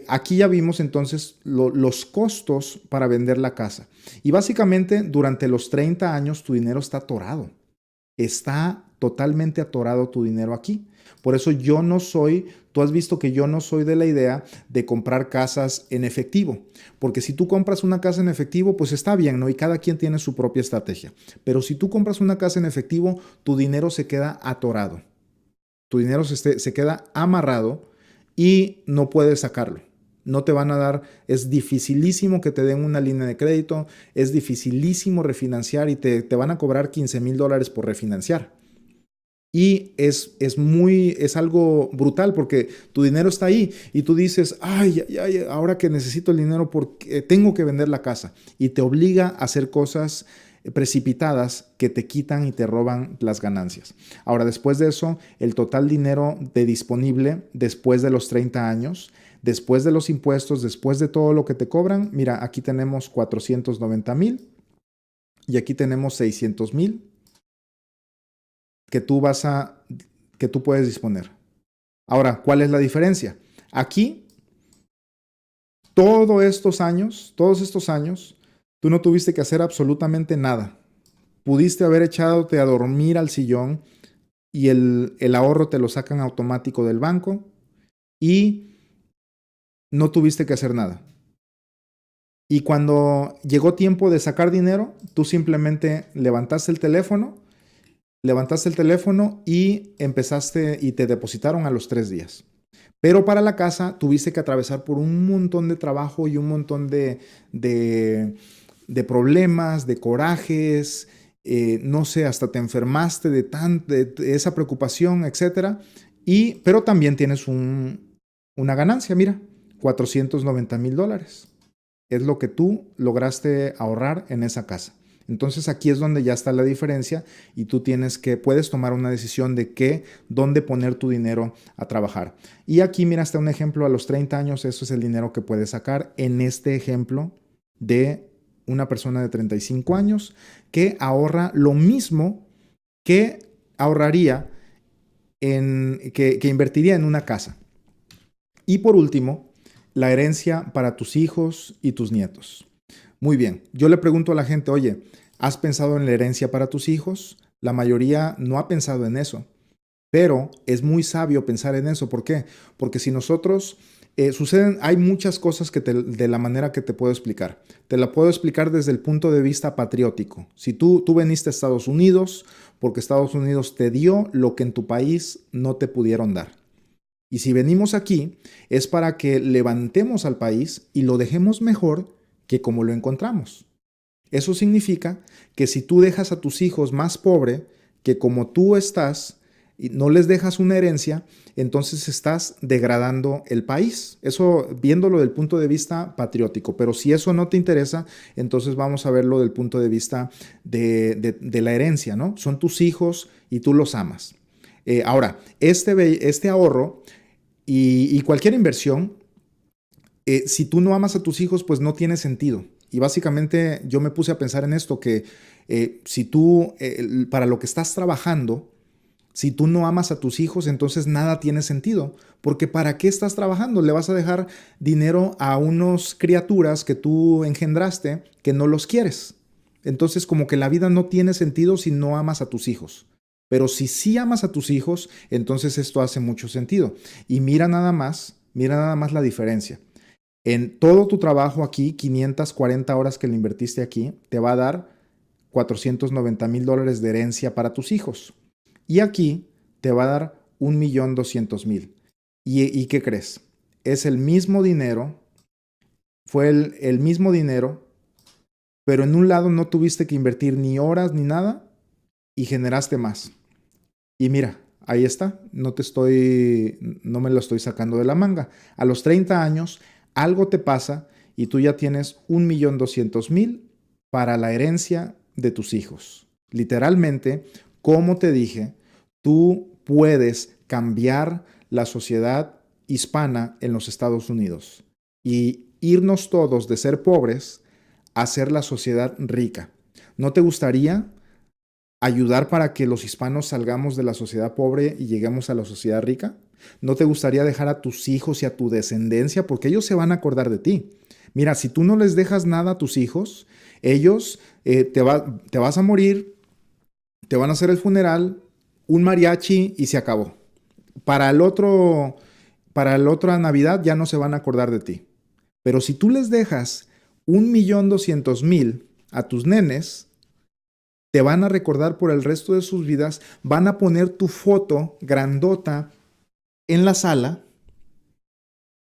aquí ya vimos entonces los costos para vender la casa. Y básicamente durante los 30 años tu dinero está atorado. Está totalmente atorado tu dinero aquí. Por eso tú has visto que yo no soy de la idea de comprar casas en efectivo. Porque si tú compras una casa en efectivo, pues está bien, ¿no? Y cada quien tiene su propia estrategia. Pero si tú compras una casa en efectivo, tu dinero se queda atorado. Tu dinero se queda amarrado y no puedes sacarlo. No te van a dar, es dificilísimo que te den una línea de crédito, es dificilísimo refinanciar, y te van a cobrar $15,000 por refinanciar. Y es algo brutal, porque tu dinero está ahí y tú dices, ay, ahora que necesito el dinero porque tengo que vender la casa, y te obliga a hacer cosas precipitadas que te quitan y te roban las ganancias. Ahora, después de eso, el total dinero disponible después de los 30 años, después de los impuestos, después de todo lo que te cobran, mira, aquí tenemos 490,000 y aquí tenemos 600,000 que tú puedes disponer. Ahora, ¿cuál es la diferencia? Aquí, todos estos años, tú no tuviste que hacer absolutamente nada. Pudiste haber echándote a dormir al sillón, y el ahorro te lo sacan automático del banco, y no tuviste que hacer nada. Y cuando llegó tiempo de sacar dinero, tú simplemente levantaste el teléfono y empezaste, y te depositaron a los 3 días. Pero para la casa tuviste que atravesar por un montón de trabajo y un montón de problemas, de corajes, no sé, hasta te enfermaste de esa preocupación, etcétera. Pero también tienes una ganancia, mira, $490,000. Es lo que tú lograste ahorrar en esa casa. Entonces aquí es donde ya está la diferencia y tú puedes tomar una decisión de dónde poner tu dinero a trabajar. Y aquí mira, está un ejemplo a los 30 años, eso es el dinero que puedes sacar en este ejemplo de una persona de 35 años que ahorra lo mismo que ahorraría que invertiría en una casa. Y por último, la herencia para tus hijos y tus nietos. Muy bien, yo le pregunto a la gente, oye, ¿has pensado en la herencia para tus hijos? La mayoría no ha pensado en eso, pero es muy sabio pensar en eso. ¿Por qué? Porque si nosotros hay muchas cosas de la manera que te puedo explicar. Te la puedo explicar desde el punto de vista patriótico. Si tú veniste a Estados Unidos porque Estados Unidos te dio lo que en tu país no te pudieron dar. Y si venimos aquí es para que levantemos al país y lo dejemos mejor que como lo encontramos. Eso significa que si tú dejas a tus hijos más pobre que como tú estás y no les dejas una herencia, entonces estás degradando el país. Eso viéndolo del punto de vista patriótico. Pero si eso no te interesa, entonces vamos a verlo del punto de vista de la herencia, ¿no? Son tus hijos y tú los amas. Ahora, este ahorro y cualquier inversión, si tú no amas a tus hijos, pues no tiene sentido. Y básicamente yo me puse a pensar en esto, que si tú, para lo que estás trabajando, si tú no amas a tus hijos, entonces nada tiene sentido. Porque ¿para qué estás trabajando? Le vas a dejar dinero a unas criaturas que tú engendraste que no los quieres. Entonces como que la vida no tiene sentido si no amas a tus hijos. Pero si sí amas a tus hijos, entonces esto hace mucho sentido. Y mira nada más la diferencia. En todo tu trabajo aquí, 540 horas que le invertiste aquí, te va a dar $490,000 de herencia para tus hijos. Y aquí te va a dar 1,200,000. ¿Y qué crees? Es el mismo dinero, fue el mismo dinero, pero en un lado no tuviste que invertir ni horas ni nada y generaste más. Y mira, ahí está, no me lo estoy sacando de la manga. A los 30 años, algo te pasa y tú ya tienes 1,200,000 para la herencia de tus hijos. Literalmente, como te dije, tú puedes cambiar la sociedad hispana en los Estados Unidos y irnos todos de ser pobres a ser la sociedad rica. ¿No te gustaría ayudar para que los hispanos salgamos de la sociedad pobre y lleguemos a la sociedad rica? ¿No te gustaría dejar a tus hijos y a tu descendencia? Porque ellos se van a acordar de ti. Mira, si tú no les dejas nada a tus hijos, ellos te vas a morir, te van a hacer el funeral, un mariachi y se acabó. Para la otra Navidad ya no se van a acordar de ti. Pero si tú les dejas 1,200,000 a tus nenes, te van a recordar por el resto de sus vidas, van a poner tu foto grandota en la sala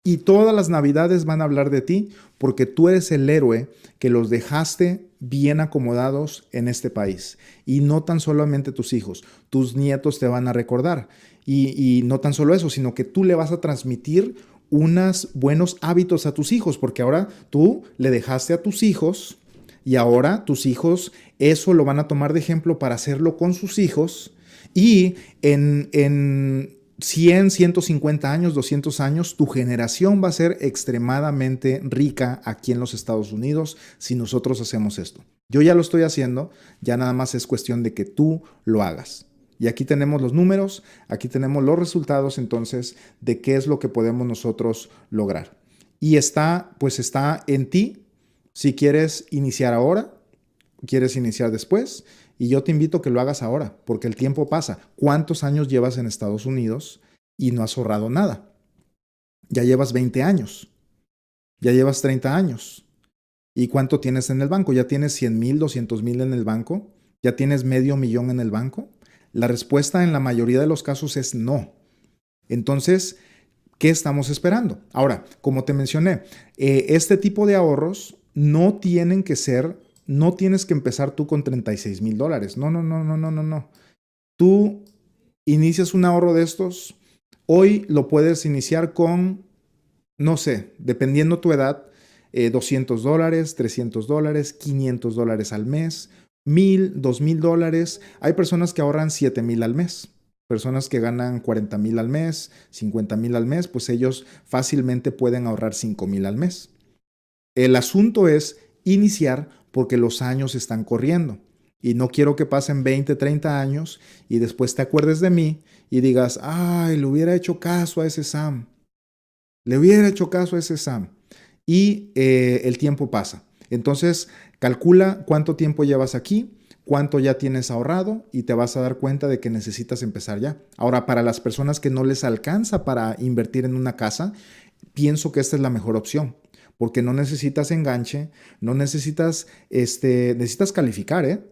y todas las Navidades van a hablar de ti porque tú eres el héroe que los dejaste bien acomodados en este país. Y no tan solamente tus hijos, tus nietos te van a recordar. Y no tan solo eso, sino que tú le vas a transmitir unos buenos hábitos a tus hijos, porque ahora tú le dejaste a tus hijos y ahora tus hijos eso lo van a tomar de ejemplo para hacerlo con sus hijos y en 100, 150 años, 200 años, tu generación va a ser extremadamente rica aquí en los Estados Unidos si nosotros hacemos esto. Yo ya lo estoy haciendo, ya nada más es cuestión de que tú lo hagas. Y aquí tenemos los números, aquí tenemos los resultados entonces de qué es lo que podemos nosotros lograr. Y está en ti si quieres iniciar ahora, quieres iniciar después. Y yo te invito a que lo hagas ahora, porque el tiempo pasa. ¿Cuántos años llevas en Estados Unidos y no has ahorrado nada? Ya llevas 20 años, ya llevas 30 años. ¿Y cuánto tienes en el banco? ¿Ya tienes 100,000, 200,000 en el banco? ¿Ya tienes $500,000 en el banco? La respuesta en la mayoría de los casos es no. Entonces, ¿qué estamos esperando? Ahora, como te mencioné, este tipo de ahorros no tienen que ser no tienes que empezar tú con $36,000. No, no, no, no, no, no, no. Tú inicias un ahorro de estos. Hoy lo puedes iniciar con, no sé, dependiendo tu edad, $200, $300, $500 al mes, $1,000, $2,000. Hay personas que ahorran $7,000 al mes. Personas que ganan $40,000 al mes, $50,000 al mes, pues ellos fácilmente pueden ahorrar $5,000 al mes. El asunto es iniciar porque los años están corriendo. Y no quiero que pasen 20, 30 años y después te acuerdes de mí y digas, ay, le hubiera hecho caso a ese Sam. Le hubiera hecho caso a ese Sam. Y el tiempo pasa. Entonces, calcula cuánto tiempo llevas aquí, cuánto ya tienes ahorrado y te vas a dar cuenta de que necesitas empezar ya. Ahora, para las personas que no les alcanza para invertir en una casa, pienso que esta es la mejor opción. Porque no necesitas enganche, no necesitas, necesitas calificar, ¿eh?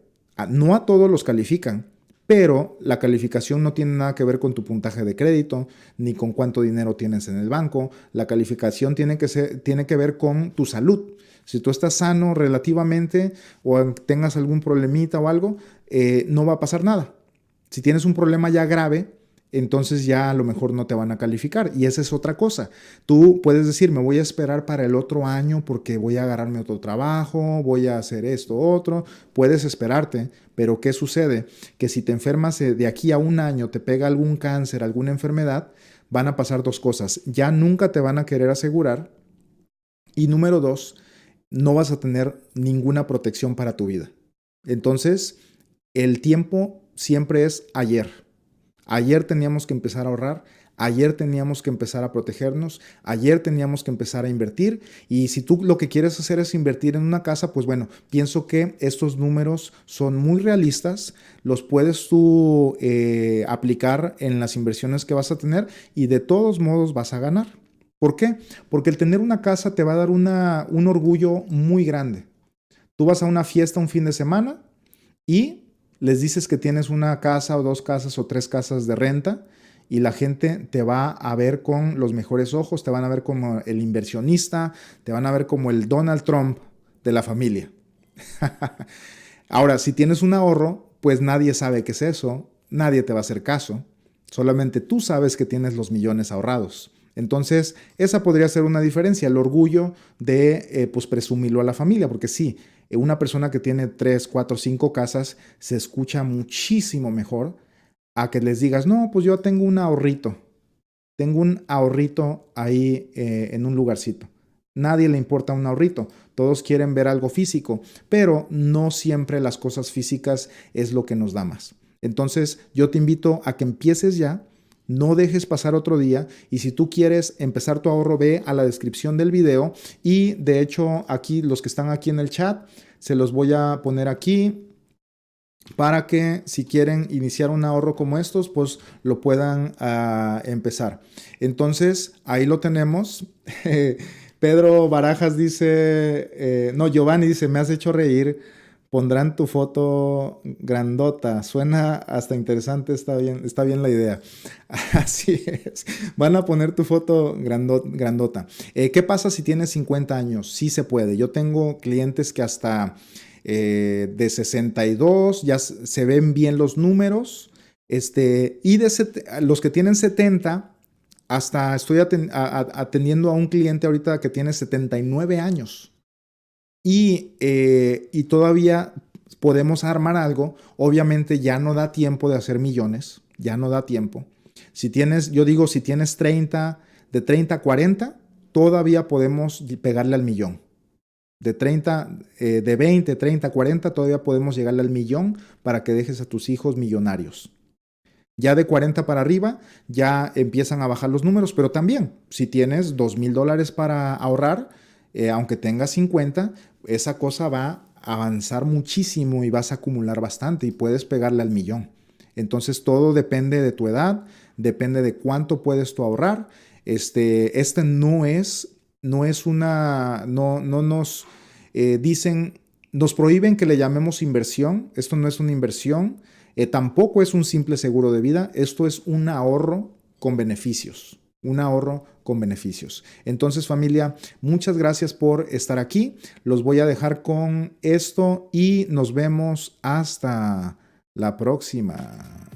No a todos los califican, pero la calificación no tiene nada que ver con tu puntaje de crédito, ni con cuánto dinero tienes en el banco. La calificación tiene que ver con tu salud. Si tú estás sano relativamente o tengas algún problemita o algo, no va a pasar nada. Si tienes un problema ya grave, entonces ya a lo mejor no te van a calificar. Y esa es otra cosa. Tú puedes decir, me voy a esperar para el otro año porque voy a agarrarme otro trabajo, voy a hacer esto, otro. Puedes esperarte, pero ¿qué sucede? Que si te enfermas de aquí a un año, te pega algún cáncer, alguna enfermedad, van a pasar dos cosas. Ya nunca te van a querer asegurar. Y número dos, no vas a tener ninguna protección para tu vida. Entonces, el tiempo siempre es ayer. Ayer teníamos que empezar a ahorrar, ayer teníamos que empezar a protegernos, ayer teníamos que empezar a invertir. Y si tú lo que quieres hacer es invertir en una casa, pues bueno, pienso que estos números son muy realistas, los puedes tú aplicar en las inversiones que vas a tener y de todos modos vas a ganar. ¿Por qué? Porque el tener una casa te va a dar un orgullo muy grande. Tú vas a una fiesta un fin de semana y les dices que tienes una casa o dos casas o tres casas de renta y la gente te va a ver con los mejores ojos, te van a ver como el inversionista, te van a ver como el Donald Trump de la familia. Ahora, si tienes un ahorro, pues nadie sabe qué es eso, nadie te va a hacer caso, solamente tú sabes que tienes los millones ahorrados. Entonces, esa podría ser una diferencia, el orgullo de pues presumirlo a la familia, porque sí, una persona que tiene 3, 4, 5 casas se escucha muchísimo mejor a que les digas, no, pues yo tengo un ahorrito ahí en un lugarcito. Nadie le importa un ahorrito, todos quieren ver algo físico, pero no siempre las cosas físicas es lo que nos da más. Entonces, yo te invito a que empieces ya. No dejes pasar otro día y si tú quieres empezar tu ahorro, ve a la descripción del video y de hecho aquí los que están aquí en el chat se los voy a poner aquí para que si quieren iniciar un ahorro como estos, pues lo puedan empezar. Entonces ahí lo tenemos. Pedro Barajas dice, no, Giovanni dice, me has hecho reír. Pondrán tu foto grandota. Suena hasta interesante, está bien la idea. Así es. Van a poner tu foto grandota. ¿Qué pasa si tienes 50 años? Sí se puede. Yo tengo clientes que hasta de 62 ya se ven bien los números. Y los que tienen 70, hasta estoy atendiendo a un cliente ahorita que tiene 79 años. Y todavía podemos armar algo. Obviamente ya no da tiempo de hacer millones, ya no da tiempo. Si tienes 30, de 30 a 40, todavía podemos pegarle al millón. De 20, 30, 40, todavía podemos llegarle al millón para que dejes a tus hijos millonarios. Ya de 40 para arriba, ya empiezan a bajar los números, pero también, si tienes $2,000 para ahorrar, aunque tengas 50, esa cosa va a avanzar muchísimo y vas a acumular bastante y puedes pegarle al millón. Entonces todo depende de tu edad, depende de cuánto puedes tú ahorrar. No nos dicen, nos prohíben que le llamemos inversión. Esto no es una inversión, tampoco es un simple seguro de vida. Esto es un ahorro con beneficios. un ahorro con beneficios. Entonces, familia, muchas gracias por estar aquí. Los voy a dejar con esto y nos vemos hasta la próxima.